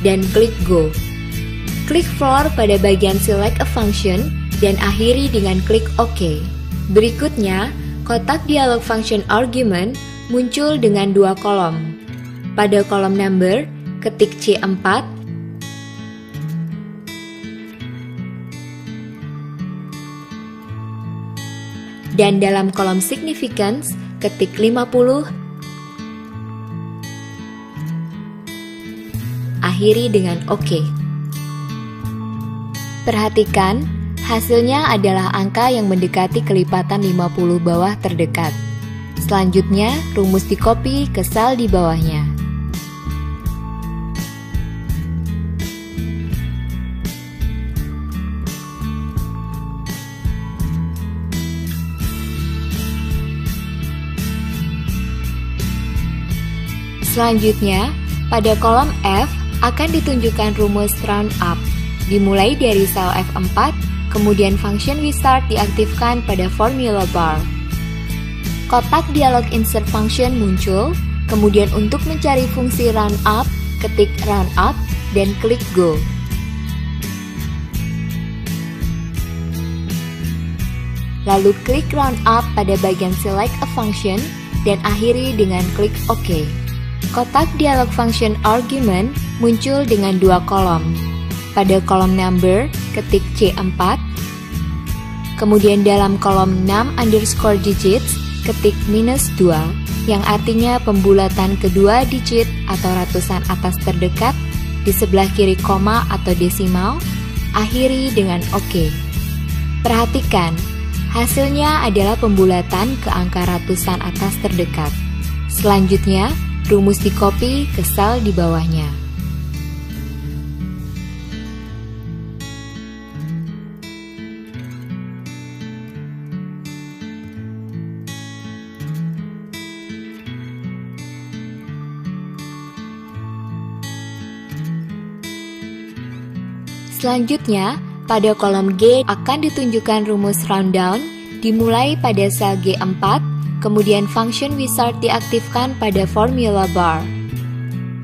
dan klik go. Klik floor pada bagian select a function dan akhiri dengan klik OK. Berikutnya, kotak dialog function argument muncul dengan dua kolom. Pada kolom number, ketik C4, dan dalam kolom significance, ketik 50, akhiri dengan OK. Perhatikan, hasilnya adalah angka yang mendekati kelipatan 50 bawah terdekat. Selanjutnya, rumus di-copy ke sel di bawahnya. Selanjutnya, pada kolom F akan ditunjukkan rumus round up, dimulai dari sel F4, kemudian function wizard diaktifkan pada formula bar. Kotak dialog insert function muncul, kemudian untuk mencari fungsi round up, ketik round up dan klik go. Lalu klik round up pada bagian select a function dan akhiri dengan klik OK. Kotak dialog function argument muncul dengan dua kolom. Pada kolom number, ketik C4. Kemudian dalam kolom num underscore digits, ketik -2, yang artinya pembulatan kedua digit atau ratusan atas terdekat, di sebelah kiri koma atau desimal, akhiri dengan OK. Perhatikan, hasilnya adalah pembulatan ke angka ratusan atas terdekat. Selanjutnya, rumus di-copy ke sel di bawahnya. Selanjutnya, pada kolom G akan ditunjukkan rumus round down dimulai pada sel G4, kemudian function wizard diaktifkan pada formula bar.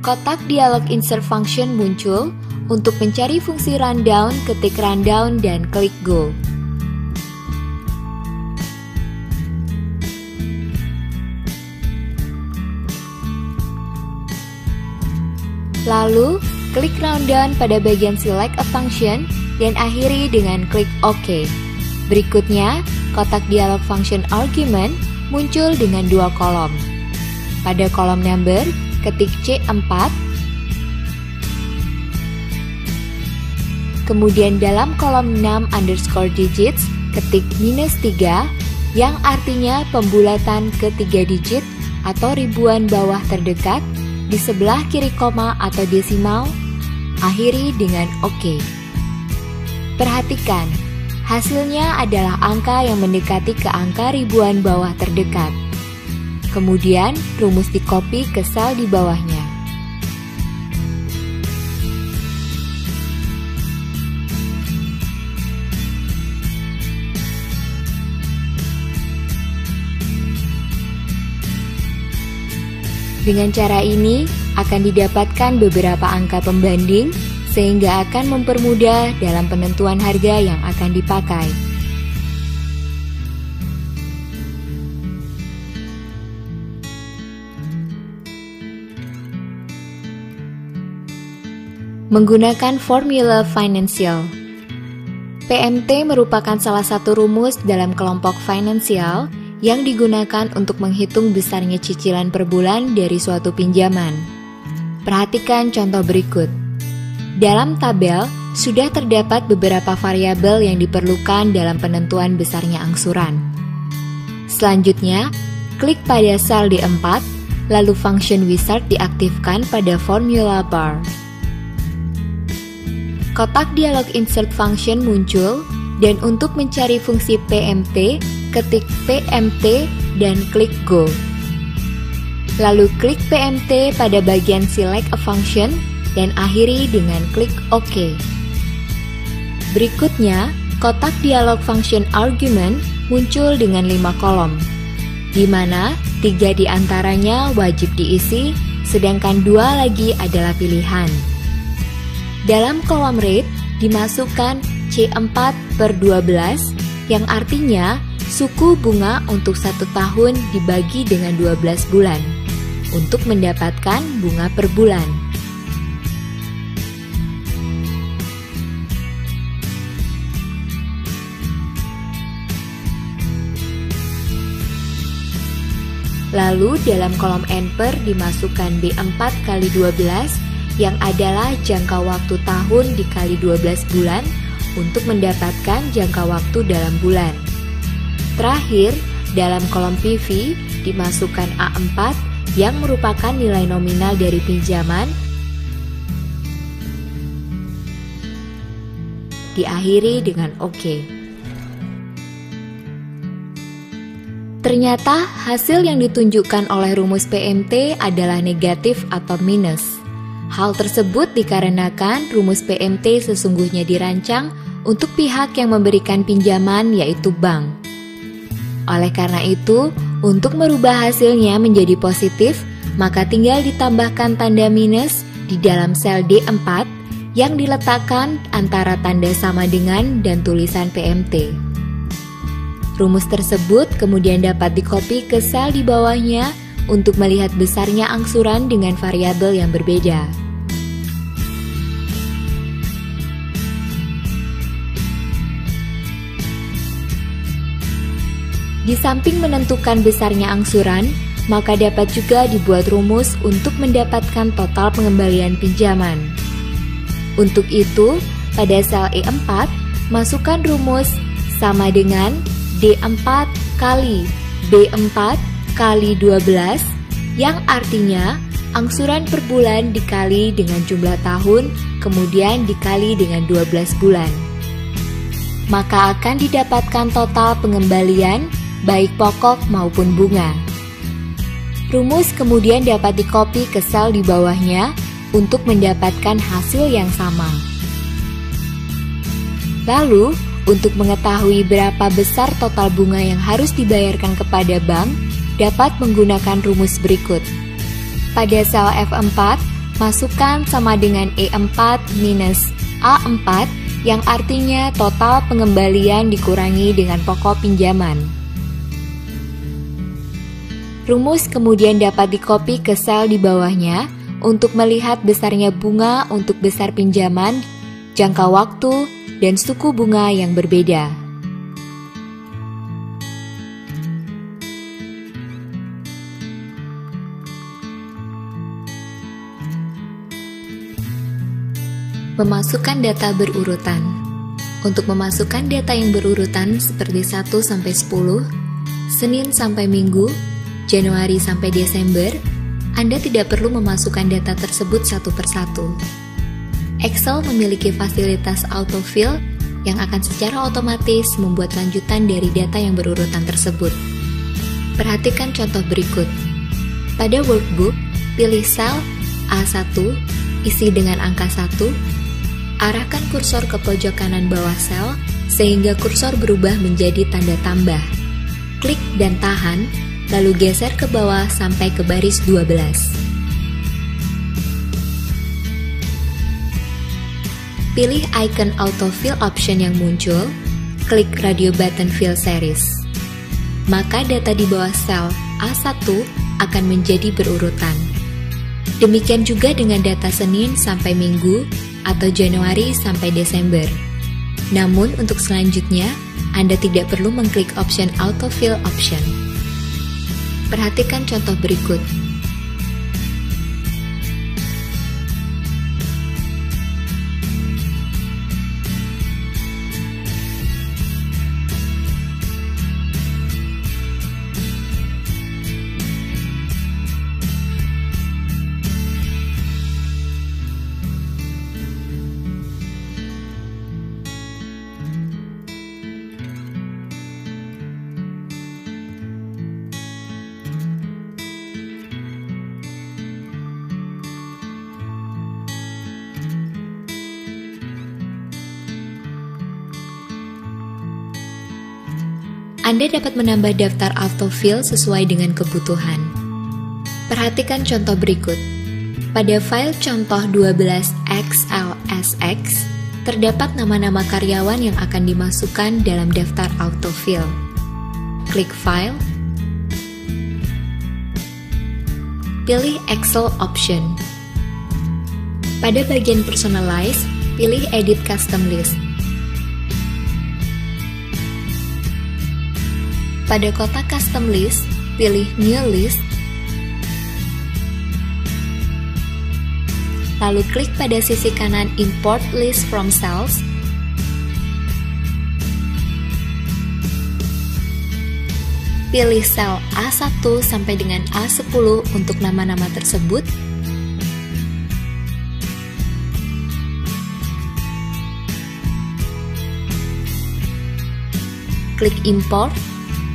Kotak dialog insert function muncul, untuk mencari fungsi rundown, ketik rundown dan klik go. Lalu, klik rundown pada bagian select a function dan akhiri dengan klik OK. Berikutnya, kotak dialog function argument muncul dengan dua kolom. Pada kolom number, ketik C4. kemudian dalam kolom 6 underscore digits, ketik -3, yang artinya pembulatan ke 3 digit atau ribuan bawah terdekat, di sebelah kiri koma atau desimal, akhiri dengan OK. Perhatikan, hasilnya adalah angka yang mendekati ke angka ribuan bawah terdekat. Kemudian, rumus di-copy ke sel di bawahnya. Dengan cara ini, akan didapatkan beberapa angka pembanding, sehingga akan mempermudah dalam penentuan harga yang akan dipakai. Menggunakan formula finansial. PMT merupakan salah satu rumus dalam kelompok finansial yang digunakan untuk menghitung besarnya cicilan per bulan dari suatu pinjaman. Perhatikan contoh berikut. Dalam tabel, sudah terdapat beberapa variabel yang diperlukan dalam penentuan besarnya angsuran. Selanjutnya, klik pada sel D4, lalu function wizard diaktifkan pada formula bar. Kotak dialog insert function muncul, dan untuk mencari fungsi PMT, ketik PMT dan klik Go. Lalu klik PMT pada bagian Select a Function dan akhiri dengan klik OK. Berikutnya, kotak dialog function argument muncul dengan 5 kolom, di mana 3 diantaranya wajib diisi, sedangkan 2 lagi adalah pilihan. Dalam kolom rate, dimasukkan C4/12, yang artinya suku bunga untuk 1 tahun dibagi dengan 12 bulan untuk mendapatkan bunga per bulan. Lalu dalam kolom N/per dimasukkan B4/12 yang adalah jangka waktu tahun dikali 12 bulan untuk mendapatkan jangka waktu dalam bulan. Terakhir, dalam kolom PV dimasukkan A4 yang merupakan nilai nominal dari pinjaman, diakhiri dengan OK. Ternyata hasil yang ditunjukkan oleh rumus PMT adalah negatif atau minus. Hal tersebut dikarenakan rumus PMT sesungguhnya dirancang untuk pihak yang memberikan pinjaman, yaitu bank. Oleh karena itu, untuk merubah hasilnya menjadi positif, maka tinggal ditambahkan tanda minus di dalam sel D4 yang diletakkan antara tanda sama dengan dan tulisan PMT. Rumus tersebut kemudian dapat di-copy ke sel di bawahnya untuk melihat besarnya angsuran dengan variabel yang berbeda. Di samping menentukan besarnya angsuran, maka dapat juga dibuat rumus untuk mendapatkan total pengembalian pinjaman. Untuk itu, pada sel E4, masukkan rumus sama dengan D4 kali B4 kali 12, yang artinya angsuran per bulan dikali dengan jumlah tahun, kemudian dikali dengan 12 bulan. Maka akan didapatkan total pengembalian baik pokok maupun bunga. Rumus kemudian dapat di-copy ke sel di bawahnya untuk mendapatkan hasil yang sama. Lalu, untuk mengetahui berapa besar total bunga yang harus dibayarkan kepada bank, dapat menggunakan rumus berikut. Pada sel F4, masukkan sama dengan E4 minus A4, yang artinya total pengembalian dikurangi dengan pokok pinjaman. Rumus kemudian dapat di-copy ke sel di bawahnya untuk melihat besarnya bunga untuk besar pinjaman, jangka waktu, dan suku bunga yang berbeda. Memasukkan data berurutan. Untuk memasukkan data yang berurutan seperti 1 sampai 10, Senin sampai Minggu, Januari sampai Desember, Anda tidak perlu memasukkan data tersebut satu persatu. Excel memiliki fasilitas autofill yang akan secara otomatis membuat lanjutan dari data yang berurutan tersebut. Perhatikan contoh berikut. Pada workbook, pilih sel A1, isi dengan angka 1, arahkan kursor ke pojok kanan bawah sel sehingga kursor berubah menjadi tanda tambah. Klik dan tahan, lalu geser ke bawah sampai ke baris 12. Pilih icon autofill option yang muncul, klik radio button fill series. Maka data di bawah sel A1 akan menjadi berurutan. Demikian juga dengan data Senin sampai Minggu atau Januari sampai Desember. Namun untuk selanjutnya, Anda tidak perlu mengklik option autofill option. Perhatikan contoh berikut. Anda dapat menambah daftar autofill sesuai dengan kebutuhan. Perhatikan contoh berikut. Pada file contoh 12XLSX, terdapat nama-nama karyawan yang akan dimasukkan dalam daftar autofill. Klik File, pilih Excel option. Pada bagian Personalize, pilih Edit Custom List. Pada kotak Custom List, pilih New List, lalu klik pada sisi kanan Import List from Cells, pilih sel A1 sampai dengan A10 untuk nama-nama tersebut, klik Import.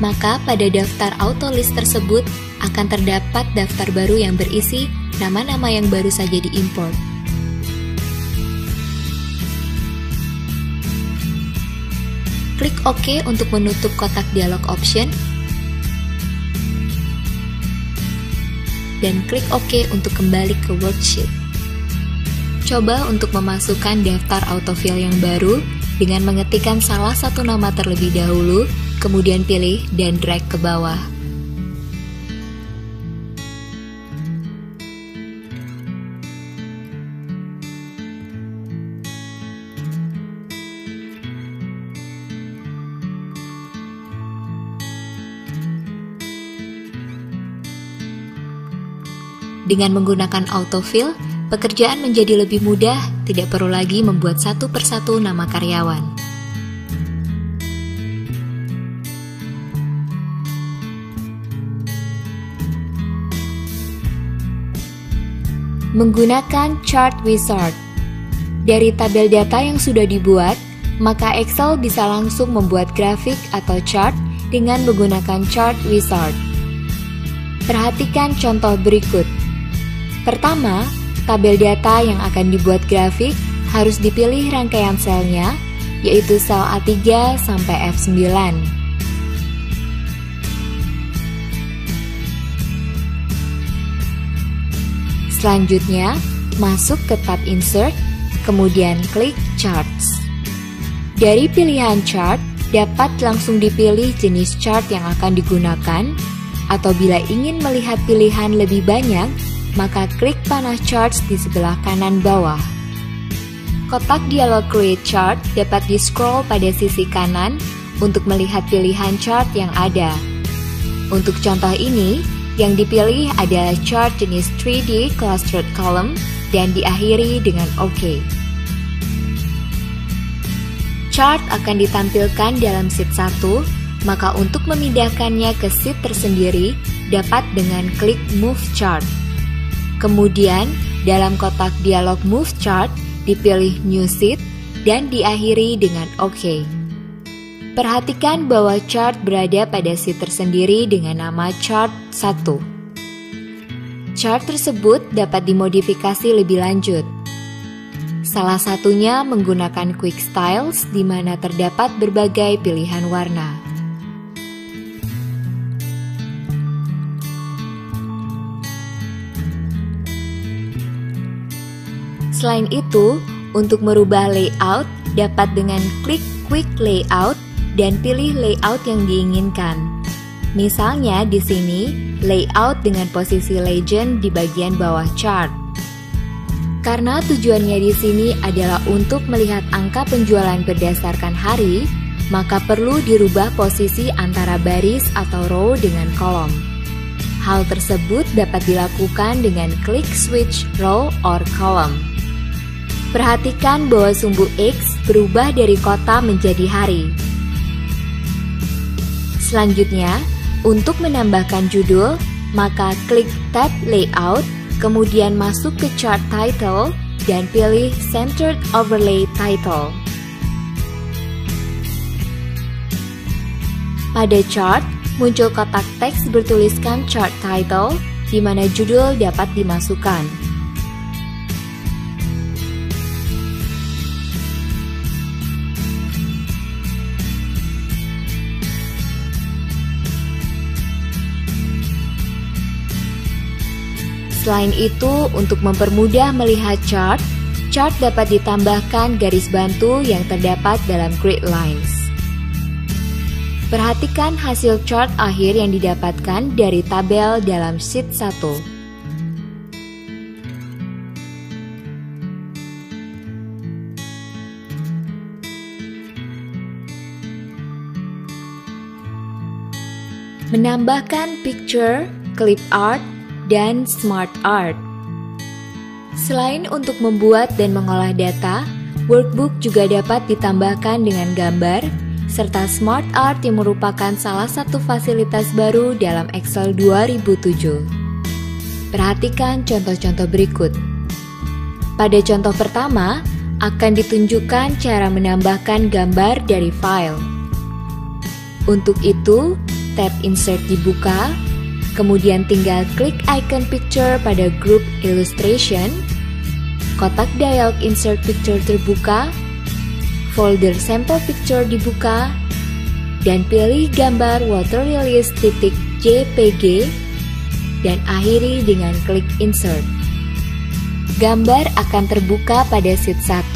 Maka pada daftar autolist tersebut akan terdapat daftar baru yang berisi nama-nama yang baru saja diimport. Klik OK untuk menutup kotak dialog option dan klik OK untuk kembali ke worksheet. Coba untuk memasukkan daftar autofill yang baru dengan mengetikkan salah satu nama terlebih dahulu, kemudian pilih dan drag ke bawah. Dengan menggunakan autofill, pekerjaan menjadi lebih mudah, tidak perlu lagi membuat satu persatu nama karyawan. Menggunakan Chart Wizard. Dari tabel data yang sudah dibuat, maka Excel bisa langsung membuat grafik atau chart dengan menggunakan Chart Wizard. Perhatikan contoh berikut. Pertama, tabel data yang akan dibuat grafik harus dipilih rangkaian selnya, yaitu sel A3 sampai F9. Selanjutnya, masuk ke tab Insert, kemudian klik Charts. Dari pilihan chart, dapat langsung dipilih jenis chart yang akan digunakan, atau bila ingin melihat pilihan lebih banyak, maka klik panah Charts di sebelah kanan bawah. Kotak dialog Create Chart dapat di-scroll pada sisi kanan untuk melihat pilihan chart yang ada. Untuk contoh ini, yang dipilih adalah chart jenis 3D Clustered Column dan diakhiri dengan OK. Chart akan ditampilkan dalam sheet 1, maka untuk memindahkannya ke sheet tersendiri dapat dengan klik Move Chart. Kemudian, dalam kotak dialog Move Chart, dipilih New Sheet dan diakhiri dengan OK. Perhatikan bahwa chart berada pada sheet tersendiri dengan nama Chart 1. Chart tersebut dapat dimodifikasi lebih lanjut. Salah satunya menggunakan Quick Styles di mana terdapat berbagai pilihan warna. Selain itu, untuk merubah layout dapat dengan klik Quick Layout dan pilih layout yang diinginkan. Misalnya di sini, layout dengan posisi legend di bagian bawah chart. Karena tujuannya di sini adalah untuk melihat angka penjualan berdasarkan hari, maka perlu dirubah posisi antara baris atau row dengan kolom. Hal tersebut dapat dilakukan dengan klik Switch Row or Column. Perhatikan bahwa sumbu X berubah dari kota menjadi hari. Selanjutnya, untuk menambahkan judul, maka klik tab Layout, kemudian masuk ke Chart Title, dan pilih Centered Overlay Title. Pada chart, muncul kotak teks bertuliskan Chart Title, di mana judul dapat dimasukkan. Selain itu, untuk mempermudah melihat chart dapat ditambahkan garis bantu yang terdapat dalam grid lines. Perhatikan hasil chart akhir yang didapatkan dari tabel dalam sheet 1. Menambahkan picture, clip art, dan smart art. Selain untuk membuat dan mengolah data, workbook juga dapat ditambahkan dengan gambar, serta smart art yang merupakan salah satu fasilitas baru dalam Excel 2007. Perhatikan contoh-contoh berikut. Pada contoh pertama, akan ditunjukkan cara menambahkan gambar dari file. Untuk itu, tab Insert dibuka, kemudian tinggal klik icon picture pada grup illustration, kotak dialog insert picture terbuka, folder sampel picture dibuka, dan pilih gambar waterrelease.jpg, dan akhiri dengan klik insert. Gambar akan terbuka pada sheet 1,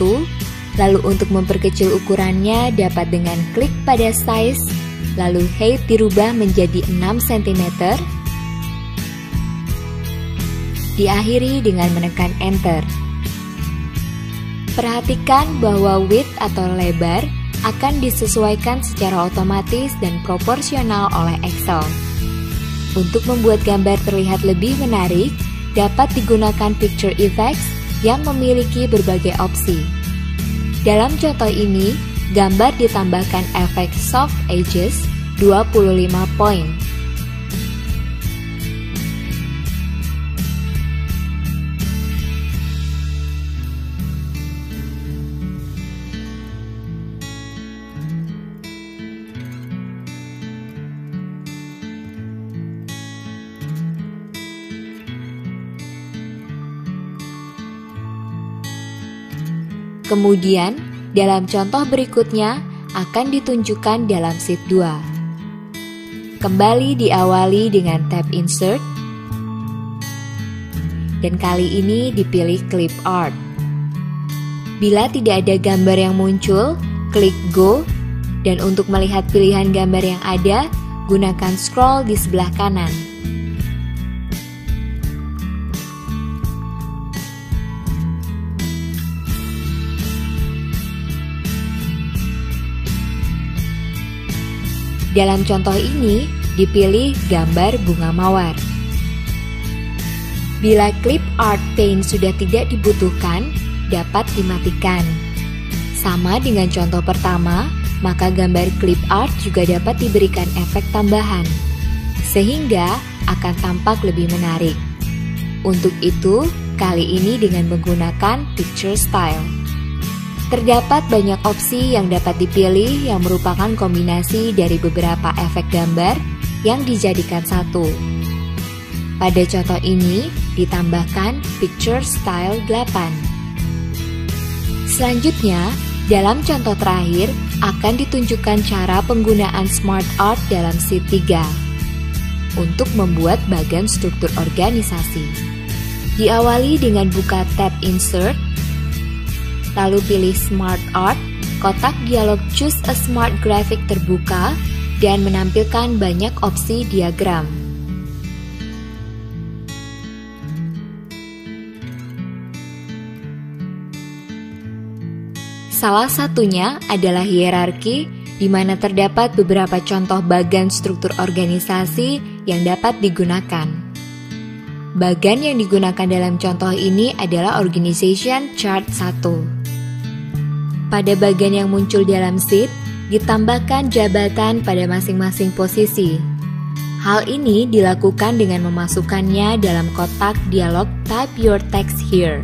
lalu untuk memperkecil ukurannya dapat dengan klik pada size, lalu height dirubah menjadi 6 cm, diakhiri dengan menekan enter. Perhatikan bahwa width atau lebar akan disesuaikan secara otomatis dan proporsional oleh Excel. Untuk membuat gambar terlihat lebih menarik, dapat digunakan Picture Effects yang memiliki berbagai opsi. Dalam contoh ini, gambar ditambahkan efek Soft Edges 25 poin. Kemudian, dalam contoh berikutnya akan ditunjukkan dalam sheet 2. Kembali diawali dengan tab Insert, dan kali ini dipilih Clip Art. Bila tidak ada gambar yang muncul, klik Go, dan untuk melihat pilihan gambar yang ada, gunakan scroll di sebelah kanan. Dalam contoh ini, dipilih gambar bunga mawar. Bila Clip Art Pane sudah tidak dibutuhkan, dapat dimatikan. Sama dengan contoh pertama, maka gambar clip art juga dapat diberikan efek tambahan, sehingga akan tampak lebih menarik. Untuk itu, kali ini dengan menggunakan picture style. Terdapat banyak opsi yang dapat dipilih yang merupakan kombinasi dari beberapa efek gambar yang dijadikan satu. Pada contoh ini, ditambahkan picture style 8. Selanjutnya, dalam contoh terakhir, akan ditunjukkan cara penggunaan Smart Art dalam sheet 3 untuk membuat bagan struktur organisasi. Diawali dengan buka tab Insert, lalu pilih Smart Art, kotak dialog Choose a Smart Graphic terbuka dan menampilkan banyak opsi diagram. Salah satunya adalah hierarki, di mana terdapat beberapa contoh bagan struktur organisasi yang dapat digunakan. Bagan yang digunakan dalam contoh ini adalah Organization Chart 1. Pada bagan yang muncul dalam sheet, ditambahkan jabatan pada masing-masing posisi. Hal ini dilakukan dengan memasukkannya dalam kotak dialog Type Your Text Here.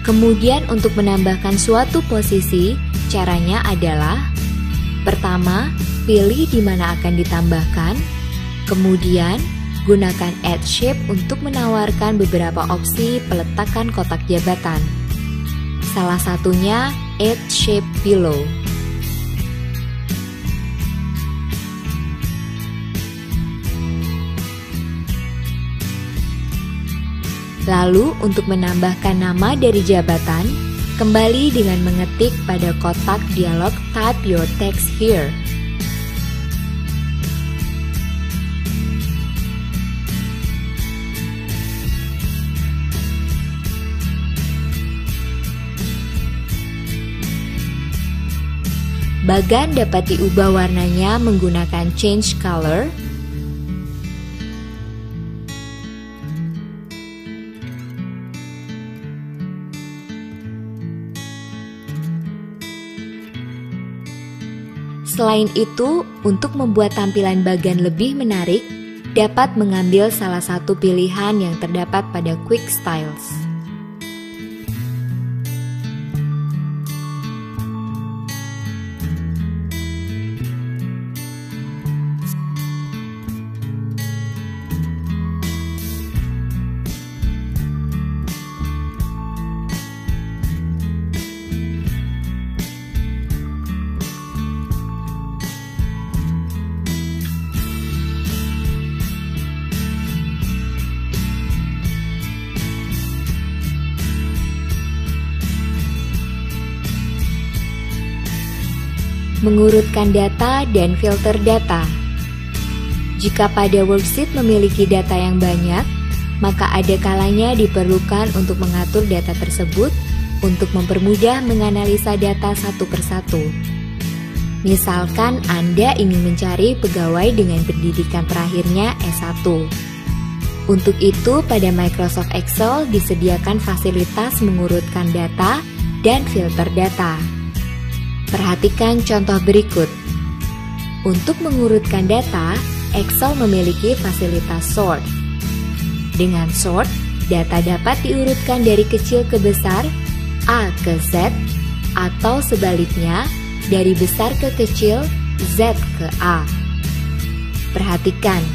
Kemudian untuk menambahkan suatu posisi, caranya adalah: pertama, pilih di mana akan ditambahkan, kemudian gunakan Add Shape untuk menawarkan beberapa opsi peletakan kotak jabatan. Salah satunya Add Shape Below. Lalu untuk menambahkan nama dari jabatan, kembali dengan mengetik pada kotak dialog Type Your Text Here. Bagan dapat diubah warnanya menggunakan Change Color, Selain itu, untuk membuat tampilan bagan lebih menarik, dapat mengambil salah satu pilihan yang terdapat pada Quick Styles. Mengurutkan data dan filter data. Jika pada worksheet memiliki data yang banyak, maka ada kalanya diperlukan untuk mengatur data tersebut untuk mempermudah menganalisa data satu persatu. Misalkan Anda ingin mencari pegawai dengan pendidikan terakhirnya S1. Untuk itu, pada Microsoft Excel disediakan fasilitas mengurutkan data dan filter data. Perhatikan contoh berikut. Untuk mengurutkan data, Excel memiliki fasilitas sort. Dengan sort, data dapat diurutkan dari kecil ke besar, A ke Z, atau sebaliknya, dari besar ke kecil, Z ke A. Perhatikan,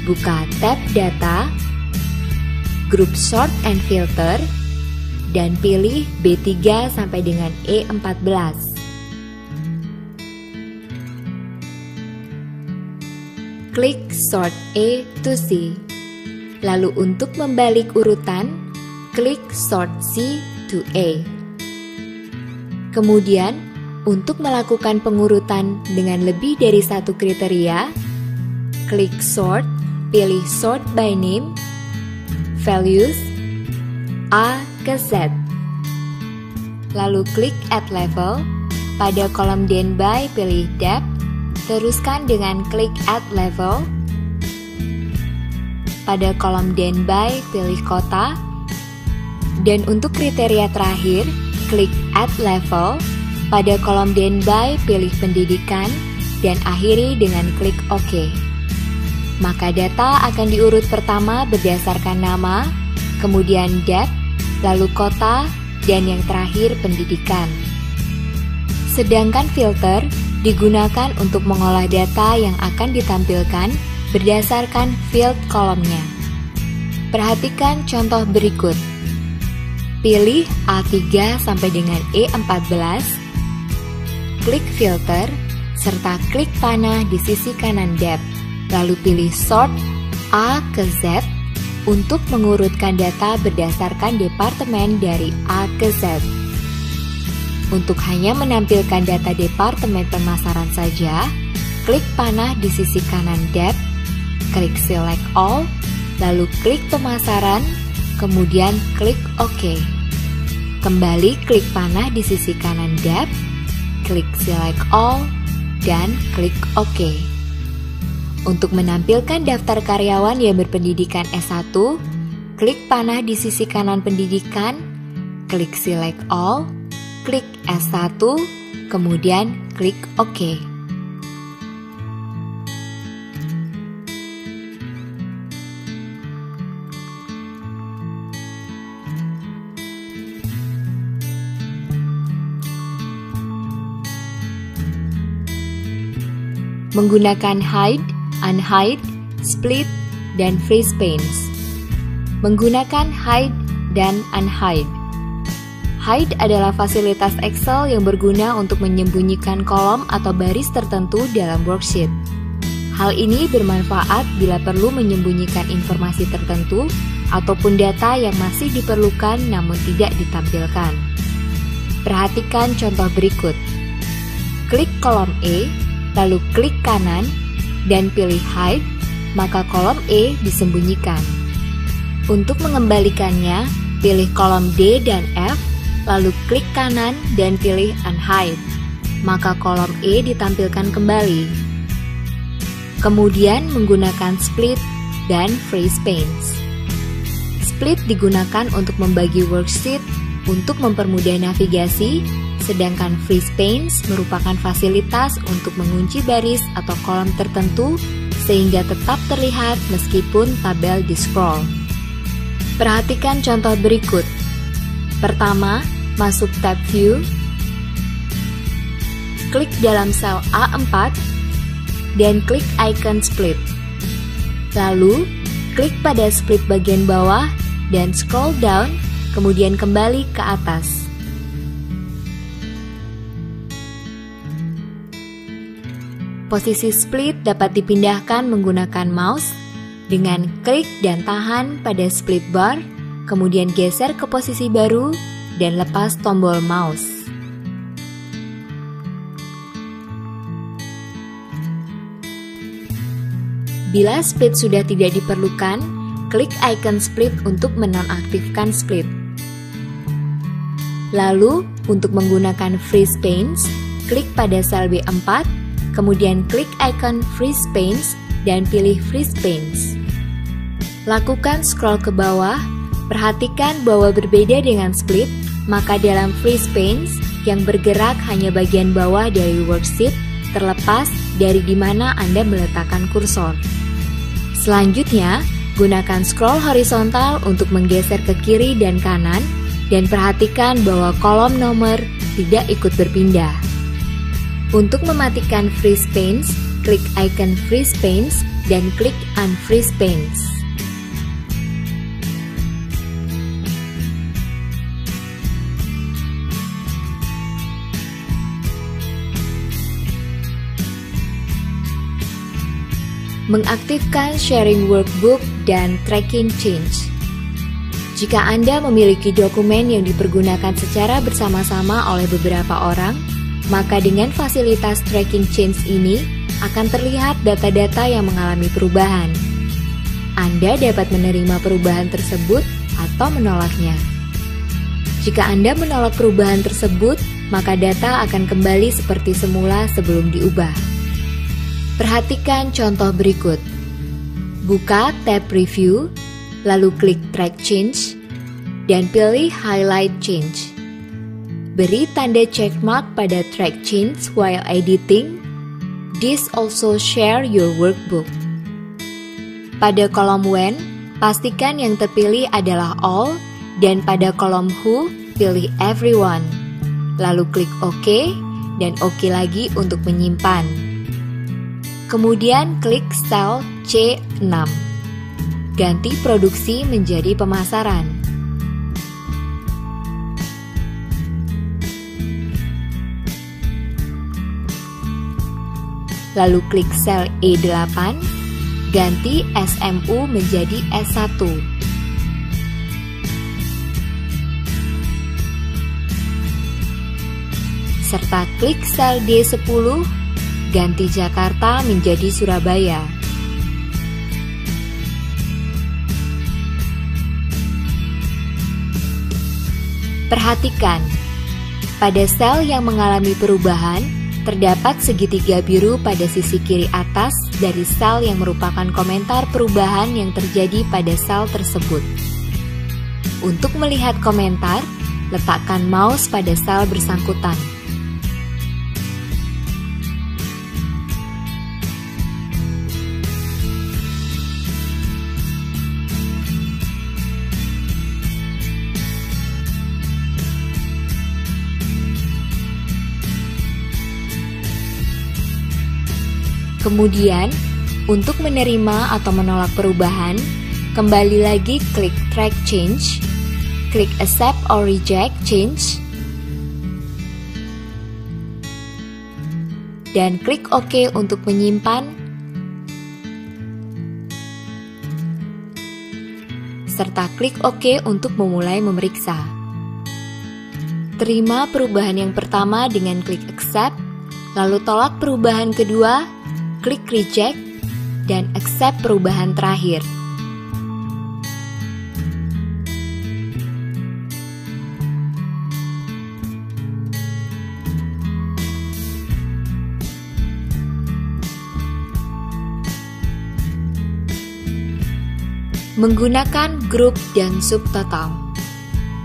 buka tab Data, Group Sort and Filter, dan pilih B3 sampai dengan E14. Klik Sort A to C. Lalu untuk membalik urutan, klik Sort C to A. Kemudian, untuk melakukan pengurutan dengan lebih dari satu kriteria, klik Sort, pilih Sort by Name, Values, A ke Z. Lalu klik Add Level, pada kolom Then By pilih Depth, teruskan dengan klik Add Level. Pada kolom Then By pilih Kota, dan untuk kriteria terakhir, klik Add Level, pada kolom Then By pilih Pendidikan, dan akhiri dengan klik OK. Maka data akan diurut pertama berdasarkan nama, kemudian depth, lalu kota, dan yang terakhir pendidikan. Sedangkan filter digunakan untuk mengolah data yang akan ditampilkan berdasarkan field kolomnya. Perhatikan contoh berikut. Pilih A3 sampai dengan E14, klik filter, serta klik panah di sisi kanan depth. Lalu pilih Sort A ke Z untuk mengurutkan data berdasarkan departemen dari A ke Z. Untuk hanya menampilkan data departemen pemasaran saja, klik panah di sisi kanan depth, klik Select All, lalu klik pemasaran, kemudian klik OK. Kembali klik panah di sisi kanan depth, klik Select All, dan klik OK. Untuk menampilkan daftar karyawan yang berpendidikan S1, klik panah di sisi kanan pendidikan, klik Select All, klik S1, kemudian klik OK. Menggunakan hide, unhide, split, dan freeze panes. Menggunakan hide dan unhide. Hide adalah fasilitas Excel yang berguna untuk menyembunyikan kolom atau baris tertentu dalam worksheet. Hal ini bermanfaat bila perlu menyembunyikan informasi tertentu ataupun data yang masih diperlukan namun tidak ditampilkan. Perhatikan contoh berikut. Klik kolom E, lalu klik kanan, dan pilih Hide, maka kolom E disembunyikan. Untuk mengembalikannya, pilih kolom D dan F, lalu klik kanan dan pilih Unhide, maka kolom E ditampilkan kembali. Kemudian menggunakan Split dan Freeze Panes. Split digunakan untuk membagi worksheet untuk mempermudah navigasi, sedangkan Freeze Panes merupakan fasilitas untuk mengunci baris atau kolom tertentu sehingga tetap terlihat meskipun tabel di-scroll. Perhatikan contoh berikut. Pertama, masuk tab View, klik dalam sel A4, dan klik icon Split. Lalu, klik pada split bagian bawah dan scroll down, kemudian kembali ke atas. Posisi split dapat dipindahkan menggunakan mouse dengan klik dan tahan pada split bar, kemudian geser ke posisi baru dan lepas tombol mouse. Bila split sudah tidak diperlukan, klik icon split untuk menonaktifkan split. Lalu, untuk menggunakan freeze panes, klik pada sel B4, kemudian klik icon freeze panes dan pilih freeze panes. Lakukan scroll ke bawah, perhatikan bahwa berbeda dengan split, maka dalam freeze panes yang bergerak hanya bagian bawah dari worksheet terlepas dari di mana Anda meletakkan kursor. Selanjutnya, gunakan scroll horizontal untuk menggeser ke kiri dan kanan, dan perhatikan bahwa kolom nomor tidak ikut berpindah. Untuk mematikan freeze panes, klik icon freeze panes dan klik unfreeze panes. Mengaktifkan sharing workbook dan tracking change. Jika Anda memiliki dokumen yang dipergunakan secara bersama-sama oleh beberapa orang, maka dengan fasilitas tracking change ini akan terlihat data-data yang mengalami perubahan. Anda dapat menerima perubahan tersebut atau menolaknya. Jika Anda menolak perubahan tersebut, maka data akan kembali seperti semula sebelum diubah. Perhatikan contoh berikut. Buka tab Preview, lalu klik Track Change, dan pilih Highlight Change. Beri tanda checkmark pada Track Change while editing. This also share your workbook. Pada kolom When, pastikan yang terpilih adalah All, dan pada kolom Who, pilih Everyone. Lalu klik OK, dan OK lagi untuk menyimpan. Kemudian klik sel C6. Ganti produksi menjadi pemasaran. Lalu klik sel E8, ganti SMU menjadi S1. Serta klik sel D10, ganti Jakarta menjadi Surabaya. Perhatikan, pada sel yang mengalami perubahan, terdapat segitiga biru pada sisi kiri atas dari sel yang merupakan komentar perubahan yang terjadi pada sel tersebut. Untuk melihat komentar, letakkan mouse pada sel bersangkutan. Kemudian, untuk menerima atau menolak perubahan, kembali lagi klik Track Change, klik Accept or Reject Change, dan klik OK untuk menyimpan, serta klik OK untuk memulai memeriksa. Terima perubahan yang pertama dengan klik Accept, lalu tolak perubahan kedua, klik Reject, dan Accept perubahan terakhir. Menggunakan grup dan subtotal.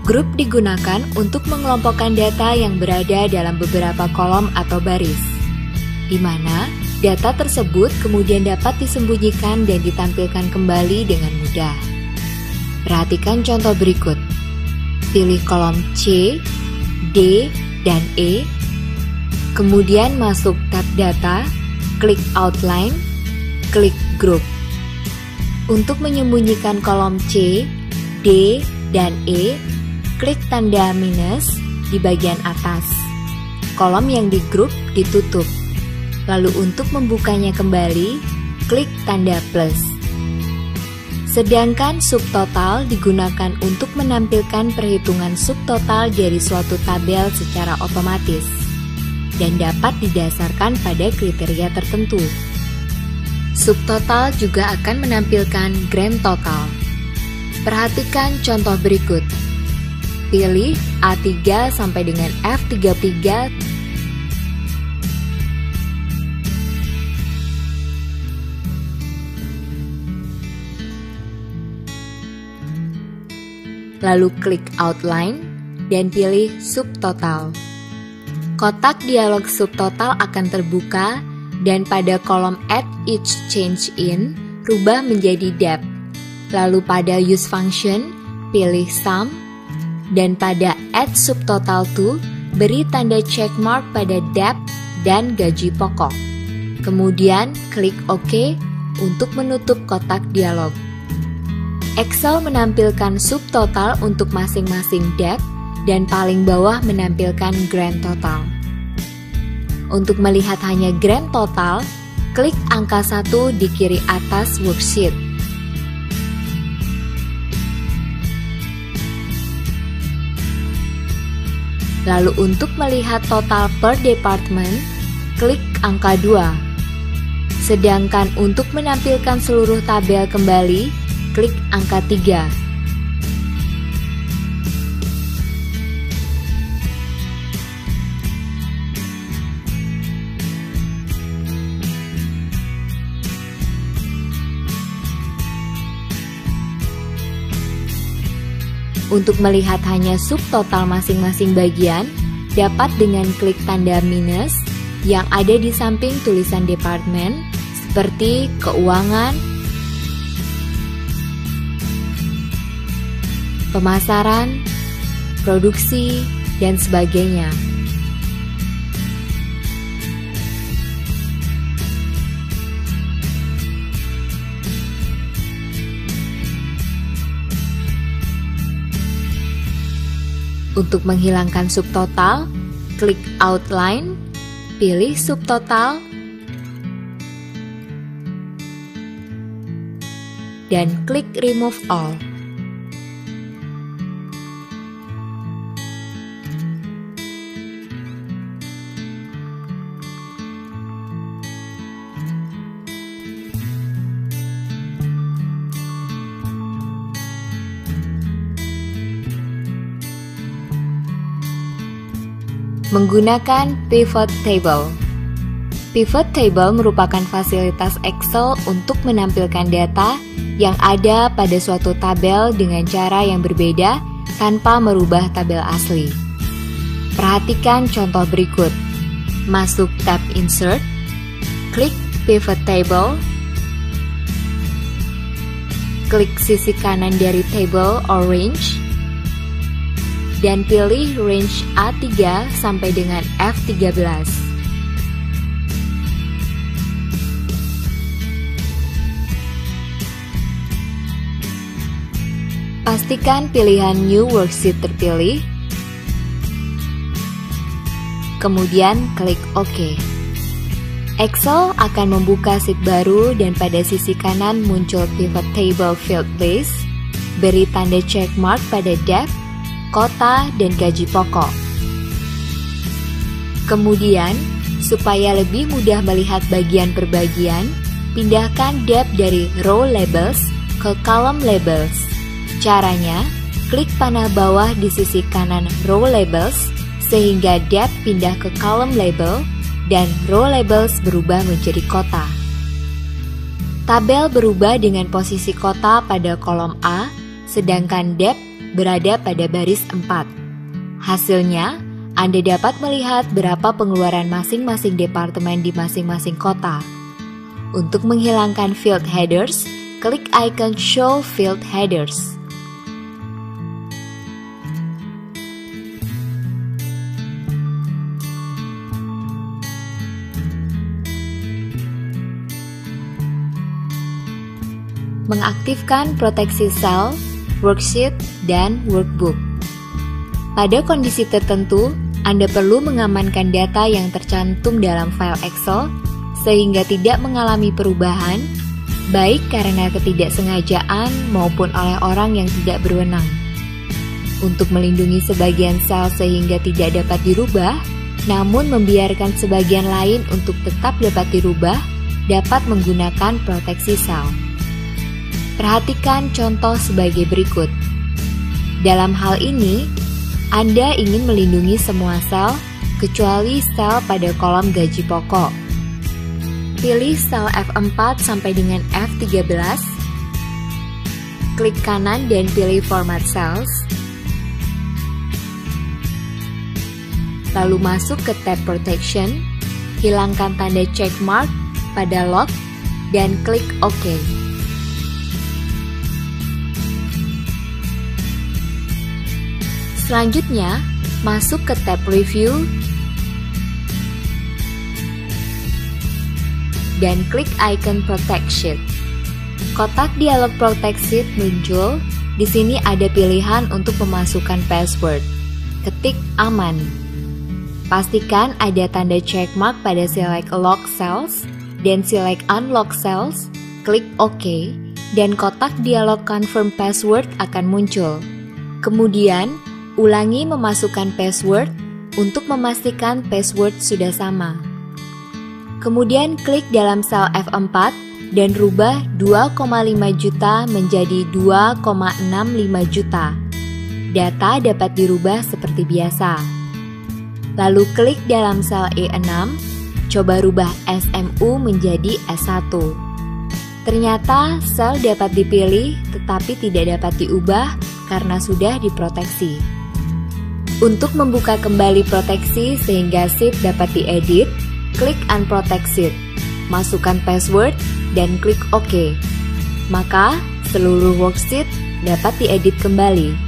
Grup digunakan untuk mengelompokkan data yang berada dalam beberapa kolom atau baris, di mana data tersebut kemudian dapat disembunyikan dan ditampilkan kembali dengan mudah. Perhatikan contoh berikut. Pilih kolom C, D, dan E. Kemudian masuk tab Data, klik Outline, klik Group. Untuk menyembunyikan kolom C, D, dan E, klik tanda minus di bagian atas. Kolom yang di grup ditutup. Lalu untuk membukanya kembali, klik tanda plus. Sedangkan subtotal digunakan untuk menampilkan perhitungan subtotal dari suatu tabel secara otomatis dan dapat didasarkan pada kriteria tertentu. Subtotal juga akan menampilkan grand total. Perhatikan contoh berikut. Pilih A3 sampai dengan F33. Lalu klik Outline dan pilih Subtotal. Kotak dialog subtotal akan terbuka dan pada kolom Add Each Change In, rubah menjadi Depth. Lalu pada Use Function, pilih Sum, dan pada Add Subtotal To, beri tanda checkmark pada Depth dan gaji pokok. Kemudian klik OK untuk menutup kotak dialog. Excel menampilkan subtotal untuk masing-masing depth dan paling bawah menampilkan grand total. Untuk melihat hanya grand total, klik angka 1 di kiri atas worksheet. Lalu untuk melihat total per department, klik angka 2. Sedangkan untuk menampilkan seluruh tabel kembali, klik angka 3. Untuk melihat hanya subtotal masing-masing bagian, dapat dengan klik tanda minus yang ada di samping tulisan departemen seperti keuangan, pemasaran, produksi, dan sebagainya. Untuk menghilangkan subtotal, klik outline, pilih subtotal, dan klik remove all. Menggunakan pivot table. Pivot table merupakan fasilitas Excel untuk menampilkan data yang ada pada suatu tabel dengan cara yang berbeda tanpa merubah tabel asli. Perhatikan contoh berikut. Masuk tab Insert, klik Pivot Table, klik sisi kanan dari table or range, dan pilih range A3 sampai dengan F13. Pastikan pilihan New Worksheet terpilih, kemudian klik OK. Excel akan membuka sheet baru dan pada sisi kanan muncul Pivot Table Field List, beri tanda check mark pada depth, kota, dan gaji pokok. Kemudian, supaya lebih mudah melihat bagian per bagian, pindahkan depth dari row labels ke column labels. Caranya, klik panah bawah di sisi kanan row labels, sehingga depth pindah ke column label, dan row labels berubah menjadi kota. Tabel berubah dengan posisi kota pada kolom A, sedangkan depth berada pada baris 4. Hasilnya, Anda dapat melihat berapa pengeluaran masing-masing departemen di masing-masing kota. Untuk menghilangkan field headers, klik icon Show Field Headers. Mengaktifkan proteksi sel, worksheet, dan workbook. Pada kondisi tertentu, Anda perlu mengamankan data yang tercantum dalam file Excel sehingga tidak mengalami perubahan, baik karena ketidaksengajaan maupun oleh orang yang tidak berwenang. Untuk melindungi sebagian sel sehingga tidak dapat dirubah, namun membiarkan sebagian lain untuk tetap dapat dirubah, dapat menggunakan proteksi sel. Perhatikan contoh sebagai berikut. Dalam hal ini, Anda ingin melindungi semua sel, kecuali sel pada kolom gaji pokok. Pilih sel F4 sampai dengan F13, klik kanan dan pilih Format Cells, lalu masuk ke tab Protection, hilangkan tanda check mark pada Lock, dan klik OK. Selanjutnya, masuk ke tab Review dan klik icon Protect Sheet. Kotak dialog Protect Sheet muncul. Di sini ada pilihan untuk memasukkan password. Ketik aman. Pastikan ada tanda check mark pada Select Lock Cells dan Select Unlock Cells. Klik OK dan kotak dialog Confirm Password akan muncul. Kemudian, ulangi memasukkan password untuk memastikan password sudah sama. Kemudian klik dalam sel F4 dan rubah 2,5 juta menjadi 2,65 juta. Data dapat dirubah seperti biasa. Lalu klik dalam sel E6, coba rubah SMU menjadi S1. Ternyata sel dapat dipilih tetapi tidak dapat diubah karena sudah diproteksi. Untuk membuka kembali proteksi sehingga sheet dapat diedit, klik Unprotect Sheet, masukkan password, dan klik OK. Maka seluruh worksheet dapat diedit kembali.